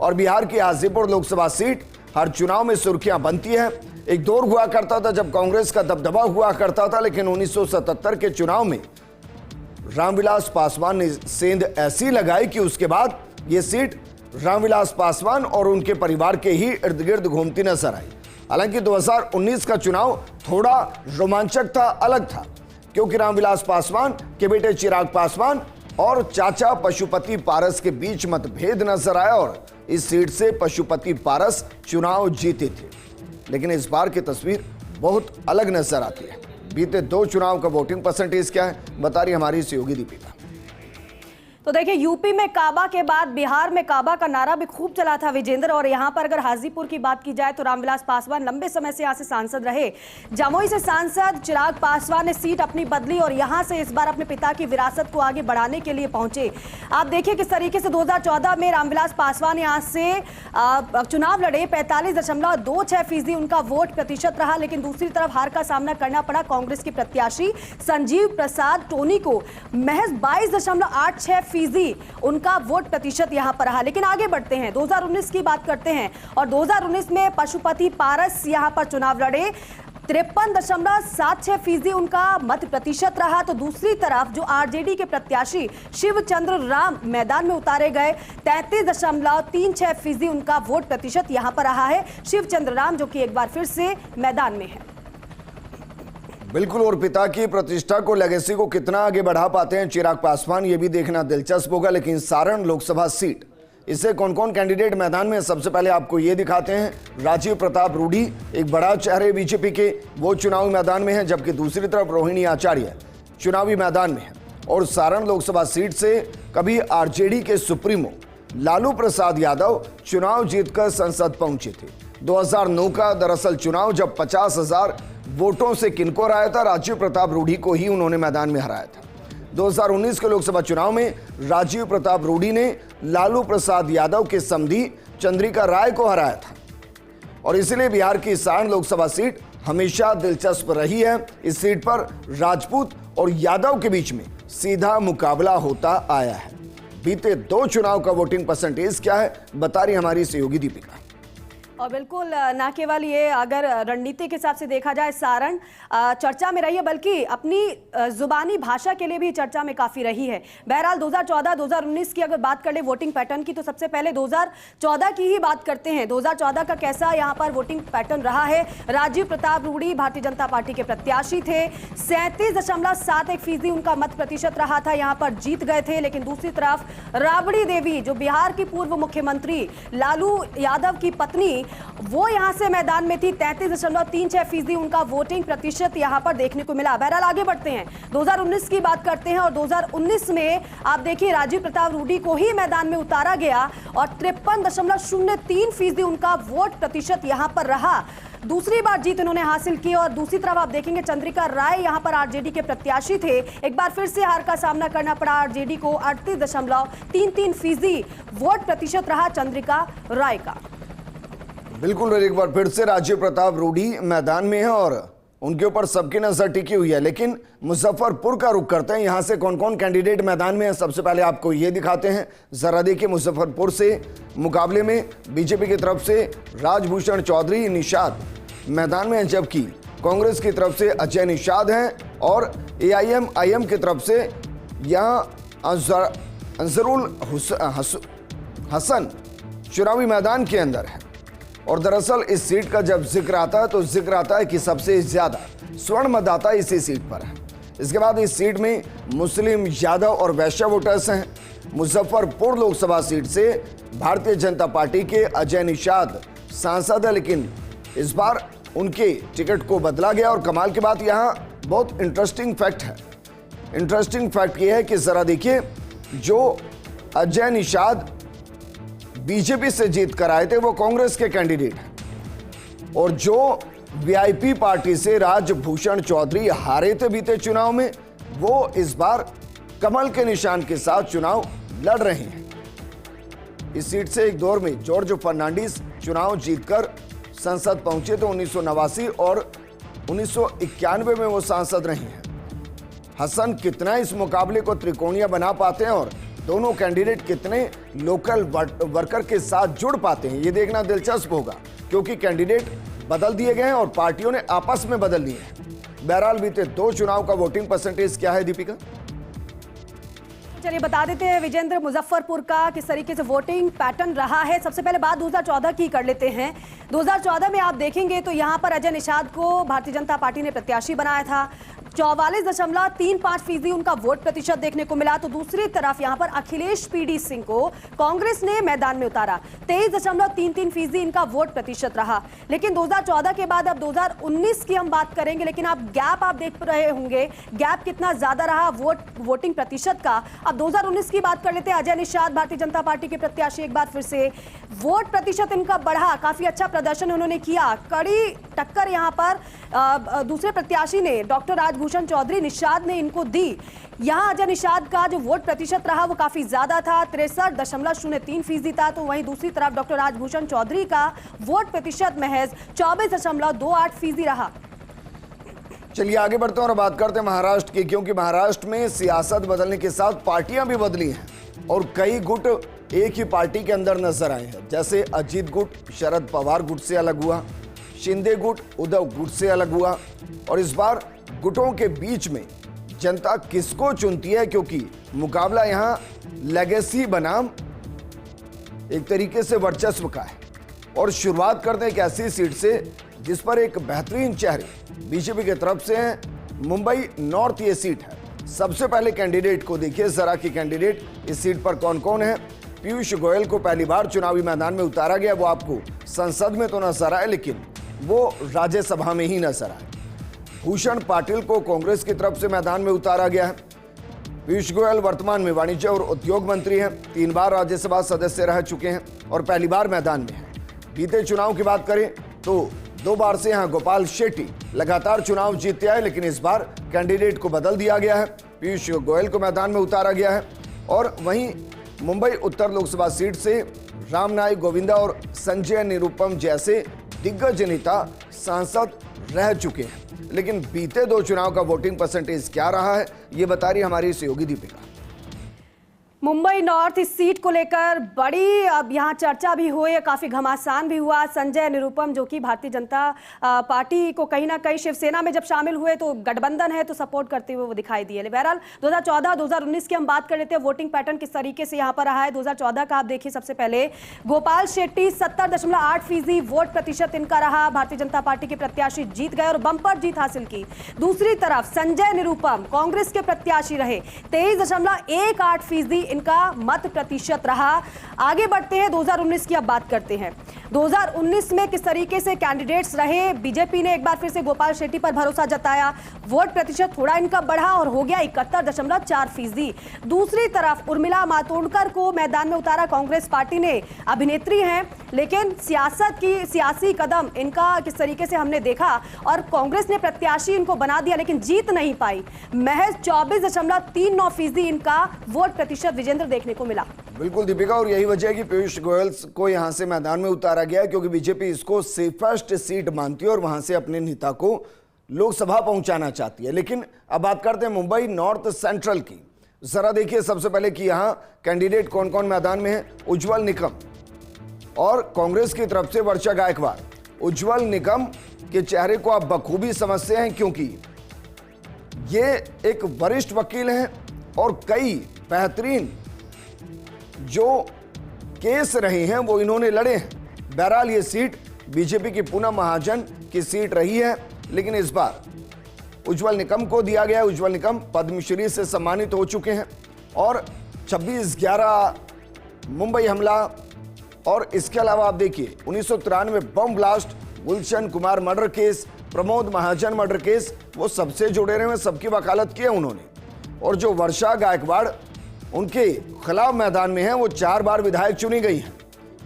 और बिहार की हाजीपुर लोकसभा सीट हर चुनाव में सुर्खियां बनती है। एक दौर हुआ करता था जब कांग्रेस का दबदबा हुआ करता था, लेकिन 1977 के चुनाव में रामविलास पासवान ने सेंध ऐसी लगाई कि उसके बाद यह सीट रामविलास पासवान और उनके परिवार के ही इर्द गिर्द घूमती नजर आई। हालांकि 2019 का चुनाव थोड़ा रोमांचक था, अलग था, क्योंकि रामविलास पासवान के बेटे चिराग पासवान और चाचा पशुपति पारस के बीच मतभेद नजर आया और इस सीट से पशुपति पारस चुनाव जीते थे। लेकिन इस बार की तस्वीर बहुत अलग नजर आती है। बीते 2 चुनाव का वोटिंग परसेंटेज क्या है, बता रही हमारी सहयोगी दीपिका। तो देखिए, यूपी में काबा के बाद बिहार में काबा का नारा भी खूब चला था विजेंद्र। और यहां पर अगर हाजीपुर की बात की जाए तो रामविलास पासवान लंबे समय से यहां से सांसद रहे। जमुई से सांसद चिराग पासवान ने सीट अपनी बदली और यहां से इस बार अपने पिता की विरासत को आगे बढ़ाने के लिए पहुंचे। आप देखिए किस तरीके से 2014 में रामविलास पासवान यहां से चुनाव लड़े। 45.26% उनका वोट प्रतिशत रहा, लेकिन दूसरी तरफ हार का सामना करना पड़ा कांग्रेस के प्रत्याशी संजीव प्रसाद टोनी को। महज 22.86% उनका वोट प्रतिशत यहां पर रहा। लेकिन आगे बढ़ते हैं, 2019 की बात करते हैं और 2019 में पशुपति पारस यहां पर चुनाव लड़े। 53.76% उनका मत प्रतिशत रहा। तो दूसरी तरफ जो आरजेडी के प्रत्याशी शिवचंद्र राम मैदान में उतारे गए, 33.36% उनका वोट प्रतिशत यहां पर रहा है। शिवचंद्र राम जो कि एक बार फिर से मैदान में है। बिल्कुल, और पिता की प्रतिष्ठा को, लेगेसी को कितना आगे बढ़ा पाते हैं चिराग पासवान, ये भी देखना दिलचस्प होगा। लेकिन सारण लोकसभा सीट, इससे कौन कौन कैंडिडेट मैदान में है सबसे पहले आपको ये दिखाते हैं। राजीव प्रताप रूडी एक बड़ा चेहरे बीजेपी के, वो चुनावी मैदान में है, जबकि दूसरी तरफ रोहिणी आचार्य चुनावी मैदान में है। और सारण लोकसभा सीट से कभी आरजेडी के सुप्रीमो लालू प्रसाद यादव चुनाव जीतकर संसद पहुंचे थे। 2009 का दरअसल चुनाव जब 50,000 वोटों से किनको हराया था, राजीव प्रताप रूडी को ही उन्होंने मैदान में हराया था। 2019 के लोकसभा चुनाव में राजीव प्रताप रूडी ने लालू प्रसाद यादव के समधी चंद्रिका राय को हराया था और इसलिए बिहार की सारण लोकसभा सीट हमेशा दिलचस्प रही है। इस सीट पर राजपूत और यादव के बीच में सीधा मुकाबला होता आया है। बीते 2 चुनाव का वोटिंग परसेंटेज क्या है, बता रही हमारी सहयोगी दीपिका। और बिल्कुल ना केवल ये, अगर रणनीति के हिसाब से देखा जाए सारण चर्चा में रही है, बल्कि अपनी जुबानी भाषा के लिए भी चर्चा में काफ़ी रही है। बहरहाल 2014-2019 की अगर बात कर ले वोटिंग पैटर्न की, तो सबसे पहले 2014 की ही बात करते हैं। 2014 का कैसा यहाँ पर वोटिंग पैटर्न रहा है। राजीव प्रताप रूडी भारतीय जनता पार्टी के प्रत्याशी थे। 37.71% उनका मत प्रतिशत रहा था, यहाँ पर जीत गए थे। लेकिन दूसरी तरफ राबड़ी देवी, जो बिहार की पूर्व मुख्यमंत्री लालू यादव की पत्नी, वो यहां से मैदान में थी। 33.36% उनका वोटिंग प्रतिशत यहां पर देखने को मिला। बहरहाल आगे बढ़ते हैं, 2019 की बात करते हैं। और 2019 में आप देखिए राजीव प्रताप रूडी को ही मैदान में उतारा गया और 53.03% उनका वोट प्रतिशत यहां पर रहा। दूसरी बार जीत उन्होंने हासिल की। और दूसरी तरफ आप देखेंगे चंद्रिका राय यहां पर आरजेडी के प्रत्याशी थे। एक बार फिर से हार का सामना करना पड़ा आरजेडी को। 38.33% वोट प्रतिशत रहा चंद्रिका राय का। बिल्कुल, एक बार फिर से राजीव प्रताप रूडी मैदान में है और उनके ऊपर सबकी नजर टिकी हुई है। लेकिन मुजफ्फरपुर का रुख करते हैं, यहां से कौन कौन कैंडिडेट मैदान में है सबसे पहले आपको ये दिखाते हैं। जरा देखिए, मुजफ्फरपुर से मुकाबले में बीजेपी की तरफ से राजभूषण चौधरी निषाद मैदान में है, जबकि कांग्रेस की तरफ से अजय निषाद हैं और AIM की तरफ से यहाँ अंजरुल हसन चुनावी मैदान के अंदर है। और दरअसल इस सीट का जब जिक्र आता है तो जिक्र आता है कि सबसे ज्यादा स्वर्ण मतदाता इसी सीट पर है। इसके बाद इस सीट में मुस्लिम, यादव और वैश्य वोटर्स हैं। मुजफ्फरपुर लोकसभा सीट से भारतीय जनता पार्टी के अजय निषाद सांसद है, लेकिन इस बार उनके टिकट को बदला गया। और कमाल की बात यहाँ बहुत इंटरेस्टिंग फैक्ट है। इंटरेस्टिंग फैक्ट ये है कि जरा देखिए, जो अजय निषाद बीजेपी से जीत कर आए थे वो कांग्रेस के कैंडिडेट हैं और जो VIP पार्टी से राजभूषण चौधरी हारे थे बीते चुनाव में, वो इस बार कमल के निशान के साथ चुनाव लड़ रहे हैं। इस सीट से एक दौर में जॉर्ज फर्नांडिस चुनाव जीतकर संसद पहुंचे थे 1989 और 1991 में वो सांसद रहे हैं। हसन कितना इस मुकाबले को त्रिकोणीय बना पाते हैं और दोनों कैंडिडेट कितने लोकल वर्कर के साथ जुड़ पाते हैं, ये देखना दिलचस्प होगा, क्योंकि कैंडिडेट बदल दिए गए हैं और पार्टियों ने आपस में बदल लिए हैं। बहरहाल बीते 2 चुनाव का वोटिंग परसेंटेज क्या है दीपिका? चलिए बता देते हैं विजेंद्र, मुजफ्फरपुर का किस तरीके से वोटिंग पैटर्न रहा है। सबसे पहले बात 2014 की कर लेते हैं। 2014 में आप देखेंगे तो यहां पर अजय निषाद को भारतीय जनता पार्टी ने प्रत्याशी बनाया था। 44.35% उनका वोट प्रतिशत देखने को मिला। तो दूसरी तरफ यहां पर अखिलेश PD सिंह को कांग्रेस ने मैदान में उतारा। 23.33% इनका वोट प्रतिशत रहा। लेकिन 2014 के बाद अब 2019 की हम बात करेंगे, लेकिन आप गैप आप देख रहे होंगे, गैप कितना ज्यादा रहा वोटिंग प्रतिशत का। अब 2019 की बात कर लेते हैं। अजय निषाद भारतीय जनता पार्टी के प्रत्याशी, एक बार फिर से वोट प्रतिशत इनका बढ़ा, काफी अच्छा प्रदर्शन उन्होंने किया। कड़ी टक्कर यहां पर दूसरे प्रत्याशी ने, डॉक्टर राजभूषण चौधरी निषाद ने इनको दी। यहां अजय निषाद का जो वोट प्रतिशत रहा वो काफी ज्यादा था, 63.03% था। तो वहीं दूसरी तरफ डॉक्टर राजभूषण चौधरी का वोट प्रतिशत महज 24.28% रहा। चलिए आगे बढ़ते हैं और बात करते हैं महाराष्ट्र की, क्योंकि महाराष्ट्र में सियासत बदलने के साथ पार्टियां भी बदली हैं और कई गुट एक ही पार्टी के अंदर नजर आए हैं। जैसे अजीत गुट शरद पवार गुट से अलग हुआ, शिंदे गुट उद्धव गुट से अलग हुआ। और इस बार गुटों के बीच में जनता किसको चुनती है, क्योंकि मुकाबला यहां लेगेसी बनाम एक तरीके से वर्चस्व का है। और शुरुआत करते हैं एक ऐसी सीट से जिस पर एक बेहतरीन चेहरे बीजेपी की तरफ से हैं। मुंबई नॉर्थ ये सीट है। सबसे पहले कैंडिडेट को देखिए जरा कि कैंडिडेट इस सीट पर कौन कौन है। पीयूष गोयल को पहली बार चुनावी मैदान में उतारा गया। वो आपको संसद में तो नजर आए, लेकिन वो राज्यसभा में ही नजर आए। भूषण पाटिल को कांग्रेस की तरफ से मैदान में उतारा गया है। पीयूष गोयल वर्तमान में वाणिज्य और उद्योग मंत्री हैं, 3 बार राज्यसभा सदस्य रह चुके हैं और पहली बार मैदान में हैं। बीते चुनाव की बात करें तो 2 बार से यहां गोपाल शेट्टी लगातार चुनाव जीतते आए, लेकिन इस बार कैंडिडेट को बदल दिया गया है। पीयूष गोयल को मैदान में उतारा गया है और वहीं मुंबई उत्तर लोकसभा सीट से राम नाईक गोविंदा और संजय निरुपम जैसे दिग्गज नेता सांसद रह चुके हैं। लेकिन बीते 2 चुनाव का वोटिंग परसेंटेज क्या रहा है, ये बता रही हमारी सहयोगी दीपिका। मुंबई नॉर्थ इस सीट को लेकर बड़ी अब यहाँ चर्चा भी हुई है, काफी घमासान भी हुआ। संजय निरुपम जो कि भारतीय जनता पार्टी को कहीं ना कहीं शिवसेना में जब शामिल हुए तो गठबंधन है तो सपोर्ट करते हुए वो दिखाई दिए। बहरहाल 2014-2019 की हम बात कर लेते हैं, वोटिंग पैटर्न किस तरीके से यहाँ पर रहा है। 2014 का आप देखिए, सबसे पहले गोपाल शेट्टी 70.8% वोट प्रतिशत इनका रहा। भारतीय जनता पार्टी के प्रत्याशी जीत गए और बंपर जीत हासिल की। दूसरी तरफ संजय निरुपम कांग्रेस के प्रत्याशी रहे, 23.18% इनका मत प्रतिशत रहा। आगे बढ़ते हैं, 2019 की अब बात करते हैं। 2019 में किस तरीके से कैंडिडेट्स रहे। बीजेपी ने एक बार फिर से गोपाल शेट्टी पर भरोसा जताया, वोट प्रतिशत थोड़ा इनका बढ़ा और हो गया 71.4%। दूसरी तरफ उर्मिला मातोंडकर को मैदान में उतारा कांग्रेस पार्टी ने। अभिनेत्री हैं, लेकिन सियासी कदम इनका किस तरीके से हमने देखा और कांग्रेस ने प्रत्याशी इनको बना दिया, लेकिन जीत नहीं पाई। महज 24.39% इनका वोट प्रतिशत विजेंद्र देखने को मिला। बिल्कुल दीपिका, और यही वजह है कि पीयूष गोयल को यहां से मैदान में उतारा गया, क्योंकि बीजेपी इसको सेफेस्ट सीट मानती है और वहां से अपने नेता को लोकसभा पहुंचाना चाहती है। लेकिन अब बात करते हैं मुंबई नॉर्थ सेंट्रल की। जरा देखिए सबसे पहले कि यहां कैंडिडेट कौन कौन मैदान में है। उज्जवल निकम और कांग्रेस की तरफ से वर्षा गायकवाड़। उज्जवल निकम के चेहरे को आप बखूबी समझते हैं, क्योंकि ये एक वरिष्ठ वकील हैं और कई बेहतरीन जो केस रहे हैं वो इन्होंने लड़े हैं। बहरहाल ये सीट बीजेपी की पूनम महाजन की सीट रही है, लेकिन इस बार उज्जवल निकम को दिया गया। उज्जवल निकम पद्मश्री से सम्मानित हो चुके हैं और 26/11 मुंबई हमला और इसके अलावा आप देखिए 1993 bomb blast, Gulshan Kumar murder case, Pramod Mahajan murder case, वो सबसे जुड़े रहे हैं, सबकी वकालत की है उन्होंने। और जो वर्षा गायकवाड़ उनके खिलाफ मैदान में है, वो 4 बार विधायक चुनी गई है।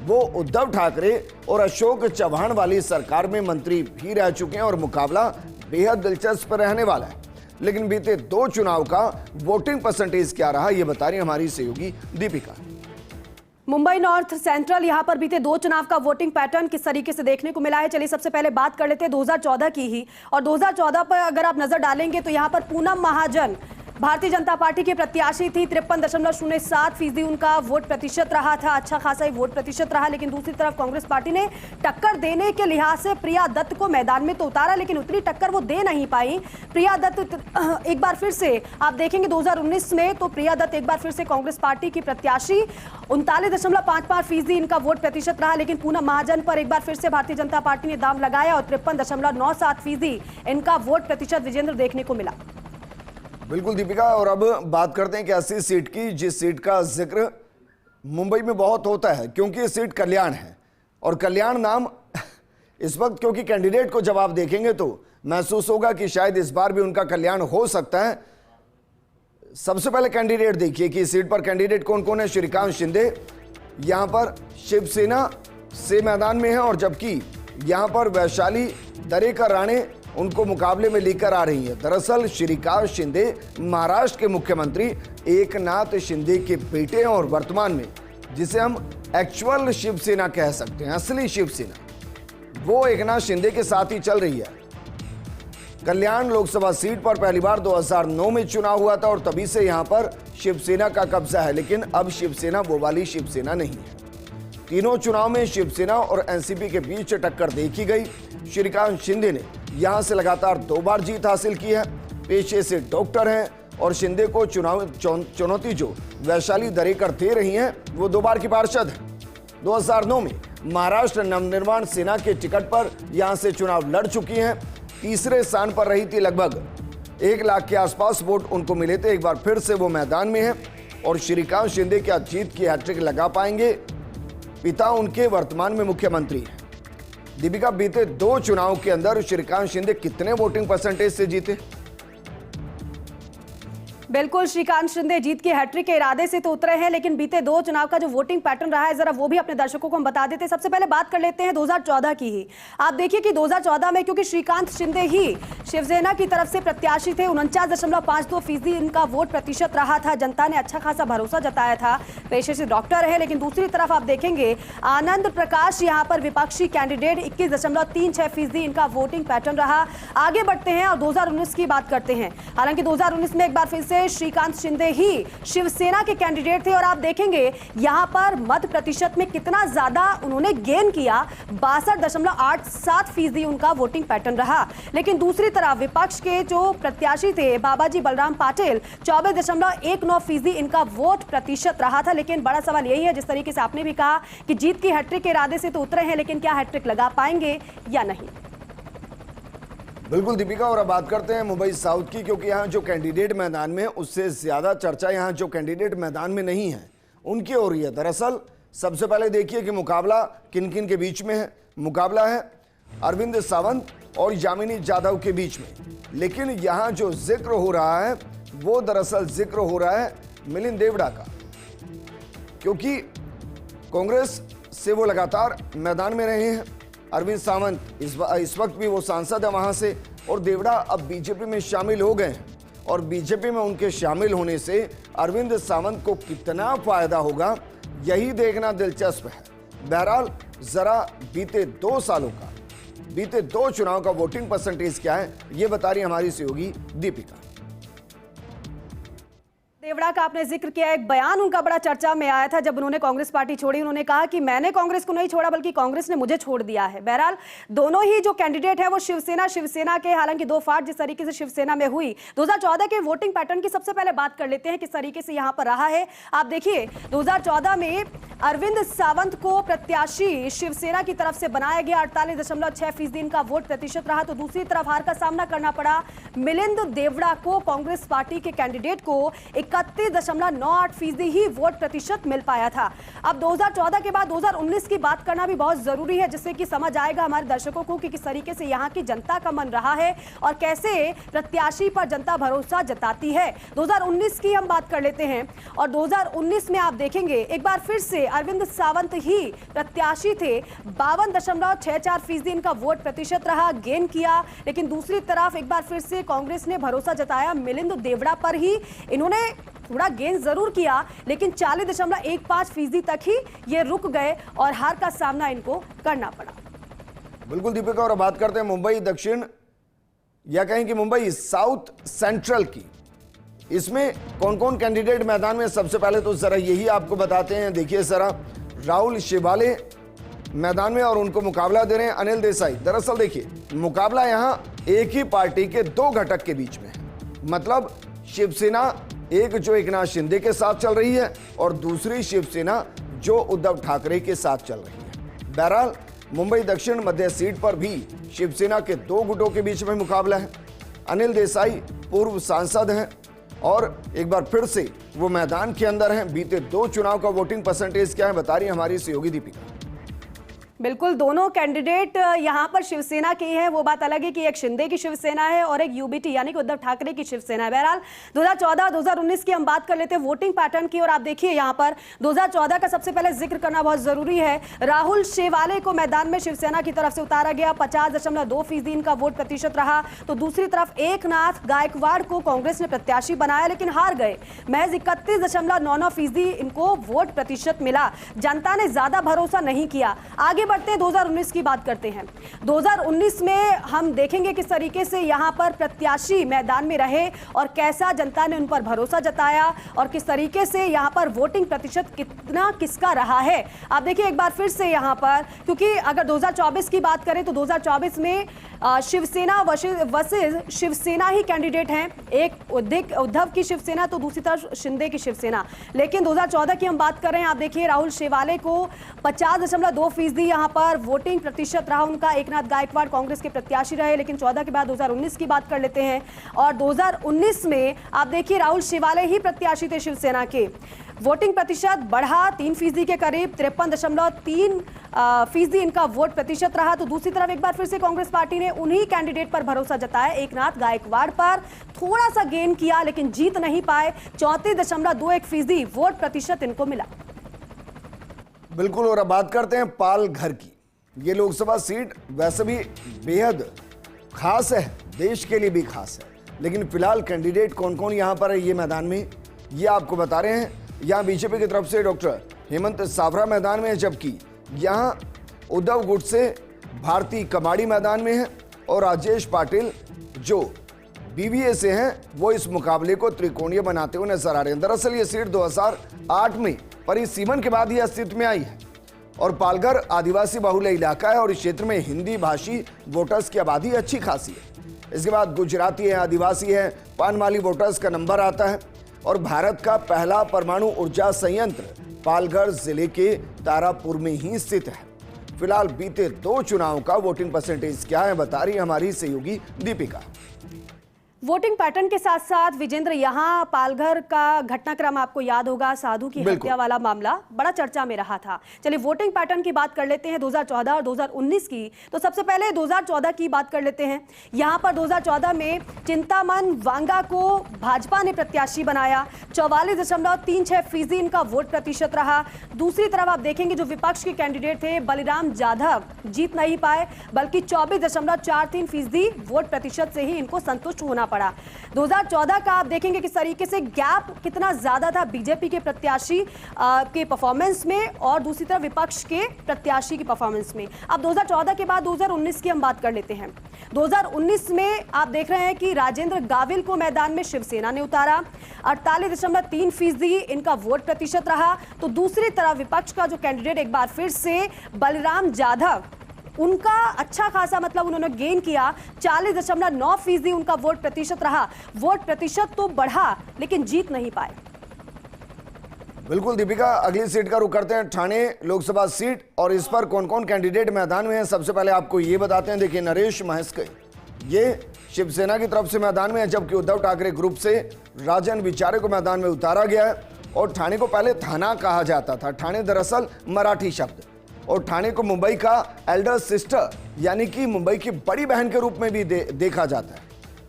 वो उद्धव ठाकरे और अशोक चौहान वाली सरकार में मंत्री भी रह चुके हैं और मुकाबला बेहद दिलचस्प रहने वाला है। लेकिन बीते 2 चुनाव का वोटिंग परसेंटेज क्या रहा, ये बता रही हमारी सहयोगी दीपिका। मुंबई नॉर्थ सेंट्रल यहां पर बीते 2 चुनाव का वोटिंग पैटर्न किस तरीके से देखने को मिला है। चलिए सबसे पहले बात कर लेते हैं 2014 की ही। और 2014 पर अगर आप नजर डालेंगे तो यहां पर पूनम महाजन भारतीय जनता पार्टी की प्रत्याशी थी। 53.07% उनका वोट प्रतिशत रहा था, अच्छा खासा ही वोट प्रतिशत रहा। लेकिन दूसरी तरफ कांग्रेस पार्टी ने टक्कर देने के लिहाज से प्रिया दत्त को मैदान में तो उतारा, लेकिन उतनी टक्कर वो दे नहीं पाई। प्रिया दत्त एक बार फिर से आप देखेंगे 2019 में तो प्रिया दत्त एक बार फिर से कांग्रेस पार्टी की प्रत्याशी, 39.55% इनका वोट प्रतिशत रहा। लेकिन पूनम महाजन पर एक बार फिर से भारतीय जनता पार्टी ने दांव लगाया और 53.97% इनका वोट प्रतिशत विजेंद्र देखने को मिला। बिल्कुल दीपिका, और अब बात करते हैं कि ऐसी सीट की जिस सीट का जिक्र मुंबई में बहुत होता है, क्योंकि ये सीट कल्याण है। और कल्याण नाम इस वक्त, क्योंकि कैंडिडेट को जब आप देखेंगे तो महसूस होगा कि शायद इस बार भी उनका कल्याण हो सकता है। सबसे पहले कैंडिडेट देखिए कि इस सीट पर कैंडिडेट कौन कौन है। श्रीकांत शिंदे यहां पर शिवसेना से मैदान में है, और जबकि यहां पर वैशाली दरेकर राणे उनको मुकाबले में लेकर आ रही है। दरअसल श्रीकांत शिंदे महाराष्ट्र के मुख्यमंत्री एकनाथ शिंदे के बेटे हैं और वर्तमान में जिसे हम एक्चुअल शिवसेना कह सकते हैं, असली शिवसेना, वो एकनाथ शिंदे के साथ ही चल रही है। कल्याण लोकसभा सीट पर पहली बार 2009 में चुनाव हुआ था और तभी से यहां पर शिवसेना का कब्जा है, लेकिन अब शिवसेना वो वाली शिवसेना नहीं है। तीनों चुनाव में शिवसेना और एनसीपी के बीच टक्कर देखी गई। श्रीकांत शिंदे ने यहां से लगातार 2 बार जीत हासिल की है। पेशे से डॉक्टर हैं और शिंदे को चुनौती जो वैशाली दरेकर दे रही हैं, वो 2 बार की पार्षद है। 2009 में महाराष्ट्र नवनिर्माण सेना के टिकट पर यहां से चुनाव लड़ चुकी हैं। तीसरे स्थान पर रही थी, लगभग 1 लाख के आसपास वोट उनको मिले थे। एक बार फिर से वो मैदान में है। और श्रीकांत शिंदे क्या जीत की हैट्रिक लगा पाएंगे? पिता उनके वर्तमान में मुख्यमंत्री हैं। दीपिका, बीते 2 चुनाव के अंदर श्रीकांत शिंदे कितने वोटिंग परसेंटेज से जीते? बिल्कुल, श्रीकांत शिंदे जीत की हैट्रिक के इरादे से तो उतरे हैं, लेकिन बीते 2 चुनाव का जो वोटिंग पैटर्न रहा है जरा वो भी अपने दर्शकों को हम बता देते हैं। सबसे पहले बात कर लेते हैं 2014 की ही। आप देखिए कि 2014 में क्योंकि श्रीकांत शिंदे ही शिवसेना की तरफ से प्रत्याशी थे, 49.52% इनका वोट प्रतिशत रहा था। जनता ने अच्छा खासा भरोसा जताया था। पेशे से डॉक्टर है, लेकिन दूसरी तरफ आप देखेंगे आनंद प्रकाश यहाँ पर विपक्षी कैंडिडेट 21.36% इनका वोटिंग पैटर्न रहा। आगे बढ़ते हैं और 2019 की बात करते हैं। हालांकि 2019 में एक बार फिर से श्रीकांत शिंदे ही शिवसेना के कैंडिडेट थे और आप देखेंगे यहां पर मत प्रतिशत में कितना ज्यादा उन्होंने गेन किया, 62.87% उनका वोटिंग पैटर्न रहा। लेकिन दूसरी तरफ विपक्ष के जो प्रत्याशी थे बाबाजी बलराम पाटिल, 24.19% इनका वोट प्रतिशत रहा था। लेकिन बड़ा सवाल यही है, जिस तरीके से आपने भी कहा कि जीत की हैट्रिक के इरादे से तो उतरे हैं, लेकिन क्या हैट्रिक लगा पाएंगे या नहीं? बिल्कुल दीपिका, और अब बात करते हैं मुंबई साउथ की, क्योंकि यहाँ जो कैंडिडेट मैदान में उससे ज्यादा चर्चा यहाँ जो कैंडिडेट मैदान में नहीं है उनकी हो रही है। दरअसल सबसे पहले देखिए कि मुकाबला किन किन के बीच में है। मुकाबला है अरविंद सावंत और यामिनी जाधव के बीच में, लेकिन यहाँ जो जिक्र हो रहा है वो दरअसल जिक्र हो रहा है मिलिंद देवड़ा का, क्योंकि कांग्रेस से वो लगातार मैदान में रहे हैं। अरविंद सावंत इस वक्त भी वो सांसद है वहां से, और देवड़ा अब बीजेपी में शामिल हो गए हैं, और बीजेपी में उनके शामिल होने से अरविंद सावंत को कितना फायदा होगा यही देखना दिलचस्प है। बहरहाल जरा बीते 2 सालों का, बीते 2 चुनाव का वोटिंग परसेंटेज क्या है ये बता रही हमारी सहयोगी दीपिका। देवड़ा का आपने जिक्र किया, एक बयान उनका बड़ा चर्चा में आया था जब उन्होंने कांग्रेस पार्टी छोड़ी। उन्होंने कहा कि मैंने कांग्रेस को नहीं छोड़ा बल्कि कांग्रेस ने मुझे छोड़ दिया है। बहरहाल दोनों ही जो कैंडिडेट है वो शिवसेना के, हालांकि 2 फाट जिस तरीके से शिवसेना में हुई। 2014 के वोटिंग पैटर्न की सबसे पहले बात कर लेते हैं किस तरीके से यहां पर रहा है। आप देखिए 2014 में अरविंद सावंत को प्रत्याशी शिवसेना की तरफ से बनाया गया, 48.6% इनका वोट प्रतिशत रहा। तो दूसरी तरफ हार का सामना करना पड़ा मिलिंद देवड़ा को, कांग्रेस पार्टी के कैंडिडेट को 31.98% ही वोट प्रतिशत मिल पाया था। अब 2014 के बाद 2019 की बात करना भी बहुत जरूरी है, जिससे कि समझ आएगा हमारे दर्शकों को कि किस तरीके से यहां की जनता का मन रहा है और कैसे प्रत्याशी पर जनता भरोसा जताती है। 2019 की हम बात कर लेते हैं और 2019 में आप देखेंगे एक बार फिर से अरविंद सावंत ही प्रत्याशी थे, 52.64% इनका वोट प्रतिशत रहा, गेन किया। लेकिन दूसरी तरफ एक बार फिर से कांग्रेस ने भरोसा जताया मिलिंद देवड़ा पर ही। इन्होंने थोड़ा गेन जरूर किया, लेकिन 40.15% तक ही ये रुक गए और हार का सामना इनको करना पड़ा। बिल्कुल दीपिका, और बात करते हैं मुंबई दक्षिण या कहें कि मुंबई साउथ सेंट्रल की। इसमें कौन कौन कैंडिडेट मैदान में, सबसे पहले तो जरा यही आपको बताते हैं। देखिए जरा, राहुल शेवाले मैदान में और उनको मुकाबला दे रहे हैं अनिल देसाई। दरअसल देखिए मुकाबला यहां एक ही पार्टी के 2 घटक के बीच में है, मतलब शिवसेना एक जो एकनाथ शिंदे के साथ चल रही है और दूसरी शिवसेना जो उद्धव ठाकरे के साथ चल रही है। बहरहाल मुंबई दक्षिण मध्य सीट पर भी शिवसेना के 2 गुटों के बीच में मुकाबला है। अनिल देसाई पूर्व सांसद हैं और एक बार फिर से वो मैदान के अंदर हैं। बीते 2 चुनाव का वोटिंग परसेंटेज क्या है बता रही हमारी सहयोगी दीपिका। बिल्कुल, दोनों कैंडिडेट यहां पर शिवसेना के हैं। वो बात अलग है कि एक शिंदे की शिवसेना है और एक यूबीटी यानी कि उद्धव ठाकरे की शिवसेना है। बहरहाल 2014-2019 की हम बात कर लेते हैं वोटिंग पैटर्न की, और आप देखिए यहां पर 2014 का सबसे पहले जिक्र करना बहुत जरूरी है। राहुल शेवाले को मैदान में शिवसेना की तरफ से उतारा गया, 50.2% इनका वोट प्रतिशत रहा। तो दूसरी तरफ एकनाथ गायकवाड़ को कांग्रेस ने प्रत्याशी बनाया, लेकिन हार गए, महज 31.99% इनको वोट प्रतिशत मिला। जनता ने ज्यादा भरोसा नहीं किया। आगे बढ़ते हैं, 2019 की बात करते हैं। 2019 में हम देखेंगे किस तरीके से यहां पर प्रत्याशी मैदान में रहे और कैसा जनता ने उन पर भरोसा जताया और किस तरीके से यहां पर वोटिंग प्रतिशत कितना किसका रहा है। आप देखिए एक बार फिर से यहां पर, क्योंकि अगर 2024 की बात करें तो 2024 में शिवसेना वर्सेस शिवसेना ही कैंडिडेट हैं, एक उद्धव की शिवसेना तो दूसरी तरफ शिंदे की शिवसेना। लेकिन 2014 की हम बात कर रहे हैं, आप देखिए राहुल शेवाले को 50.2% यहाँ पर वोटिंग प्रतिशत रहा उनका। एकनाथ गायकवाड़ कांग्रेस के प्रत्याशी रहे, लेकिन 14 के बाद 2019 की बात कर लेते हैं। और 2019 में आप देखिए राहुल शिवाले ही प्रत्याशी थे शिवसेना के। वोटिंग प्रतिशत बढ़ा 3% के करीब, 53.3% इनका वोट प्रतिशत रहा। तो दूसरी तरफ एक बार फिर से कांग्रेस पार्टी ने उन्हीं कैंडिडेट पर भरोसा जताया, एकनाथ गायकवाड़ पर। थोड़ा सा गेन किया लेकिन जीत नहीं पाए। 34.21% वोट प्रतिशत इनको मिला। बिल्कुल। और अब बात करते हैं पालघर की। ये लोकसभा सीट वैसे भी बेहद खास है, देश के लिए भी खास है, लेकिन फिलहाल कैंडिडेट कौन कौन यहां पर है ये मैदान में, ये आपको बता रहे हैं। यहां बीजेपी की तरफ से डॉक्टर हेमंत सावरा मैदान में है, जबकि यहां उद्धव गुटसे भारती कमाड़ी मैदान में है और राजेश पाटिल जो बीवीए से हैं वो इस मुकाबले को त्रिकोणीय बनाते हुए नजर आ रहे हैं। दरअसल ये सीट 2008 में परिसीमन के बाद ही अस्तित्व में आई है और पालघर आदिवासी बहुल इलाका है और इस क्षेत्र में हिंदी भाषी वोटर्स की आबादी अच्छी खासी है। इसके बाद गुजराती है, आदिवासी है, पानमाली वोटर्स का नंबर आता है। और भारत का पहला परमाणु ऊर्जा संयंत्र पालघर जिले के तारापुर में ही स्थित है। फिलहाल बीते 2 चुनावों का वोटिंग परसेंटेज क्या है बता रही हमारी सहयोगी दीपिका। वोटिंग पैटर्न के साथ साथ विजेंद्र, यहाँ पालघर का घटनाक्रम आपको याद होगा, साधु की हत्या वाला मामला बड़ा चर्चा में रहा था। चलिए वोटिंग पैटर्न की बात कर लेते हैं 2014 और 2019 की। तो सबसे पहले 2014 की बात कर लेते हैं। यहाँ पर 2014 में चिंतामन वांगा को भाजपा ने प्रत्याशी बनाया। 44.36% इनका वोट प्रतिशत रहा। दूसरी तरफ आप देखेंगे जो विपक्ष के कैंडिडेट थे बलिराम जाधव जीत नहीं पाए, बल्कि 24.43% वोट प्रतिशत से ही इनको संतुष्ट होना पड़ा। 2014 का आप देखेंगे किस तरीके से गैप कितना ज्यादा था बीजेपी के प्रत्याशी के परफॉर्मेंस में और दूसरी तरफ विपक्ष के प्रत्याशी की परफॉर्मेंस में। अब 2014 के बाद 2019 की हम बात कर लेते हैं। 2019 में आप देख रहे हैं कि राजेंद्र गाविल को मैदान में शिवसेना ने उतारा। 48.3% इनका वोट प्रतिशत रहा। तो दूसरी तरफ विपक्ष का जो कैंडिडेट एक बार फिर से बलिराम जाधव, उनका अच्छा खासा मतलब उन्होंने गेन किया। 40.9% उनका वोट प्रतिशत रहा। वोट प्रतिशत तो बढ़ा लेकिन जीत नहीं पाए। बिल्कुल दीपिका, अगली सीट का रुख करते हैं, ठाणे लोकसभा सीट। और इस पर कौन कौन कैंडिडेट मैदान में हैं सबसे पहले आपको ये बताते हैं। देखिए नरेश महस्के ये शिवसेना की तरफ से मैदान में है, जबकि उद्धव ठाकरे ग्रुप से राजन विचारे को मैदान में उतारा गया है। और ठाणे को पहले थाना कहा जाता था। ठाणे दरअसल मराठी शब्द, और ठाणे को मुंबई का एल्डर सिस्टर यानी कि मुंबई की बड़ी बहन के रूप में भी देखा जाता है।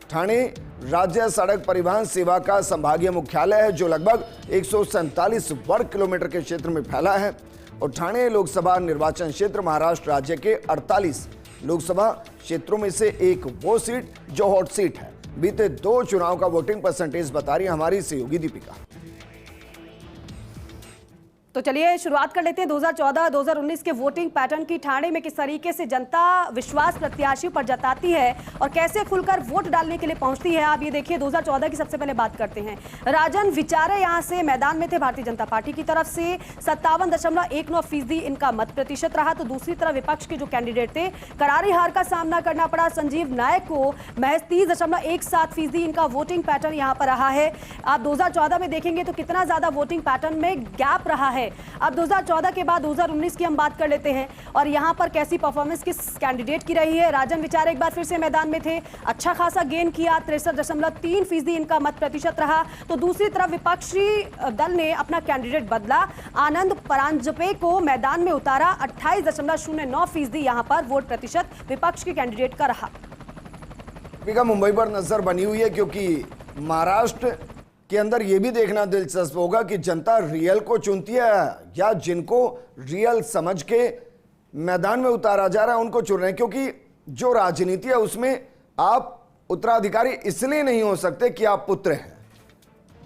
ठाणे राज्य सड़क परिवहन सेवा का संभागीय मुख्यालय है जो लगभग 147 वर्ग किलोमीटर के क्षेत्र में फैला है। और ठाणे लोकसभा निर्वाचन क्षेत्र महाराष्ट्र राज्य के 48 लोकसभा क्षेत्रों में से एक वो सीट जो हॉट सीट है। बीते 2 चुनाव का वोटिंग परसेंटेज बता रही हमारी सहयोगी दीपिका। तो चलिए शुरुआत कर लेते हैं 2014-2019 के वोटिंग पैटर्न की। ठाणे में किस तरीके से जनता विश्वास प्रत्याशियों पर जताती है और कैसे खुलकर वोट डालने के लिए पहुंचती है, आप ये देखिए। 2014 की सबसे पहले बात करते हैं। राजन विचारे यहां से मैदान में थे भारतीय जनता पार्टी की तरफ से। 57.19% इनका मत प्रतिशत रहा। तो दूसरी तरफ विपक्ष के जो कैंडिडेट थे करारी हार का सामना करना पड़ा संजीव नायक को। महज 30.17% इनका वोटिंग पैटर्न यहां पर रहा है। आप 2014 में देखेंगे तो कितना ज्यादा वोटिंग पैटर्न में गैप रहा है। अब 2014 के बाद 2019 की हम बात कर लेते हैं और यहां पर कैसी परफॉर्मेंस किस कैंडिडेट की रही है। राजन विचारे एक बार फिर से मैदान में थे, अच्छा खासा गेन किया। 63.3% इनका मत प्रतिशत रहा। तो दूसरी तरफ विपक्षी दल ने अपना कैंडिडेट बदला, आनंद परांजपे को मैदान में उतारा। 28.09% यहां पर वोट प्रतिशत विपक्ष के कैंडिडेट का रहा। मुंबई पर नजर बनी हुई है क्योंकि महाराष्ट्र के अंदर यह भी देखना दिलचस्प होगा कि जनता रियल को चुनती है या जिनको रियल समझ के मैदान में उतारा जा रहा है उनको चुन रहे हैं। क्योंकि जो राजनीति है उसमें आप उत्तराधिकारी इसलिए नहीं हो सकते कि आप पुत्र हैं,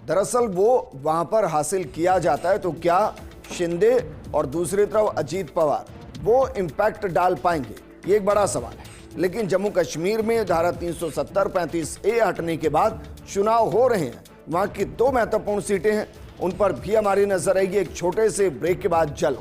दरअसल वो वहां पर हासिल किया जाता है। तो क्या शिंदे और दूसरी तरफ अजीत पवार वो इंपैक्ट डाल पाएंगे, ये एक बड़ा सवाल है। लेकिन जम्मू कश्मीर में धारा 370-35A हटने के बाद चुनाव हो रहे हैं। वहां की 2 महत्वपूर्ण सीटें हैं, उन पर भी हमारी नजर रहेगी। एक छोटे से ब्रेक के बाद जल्द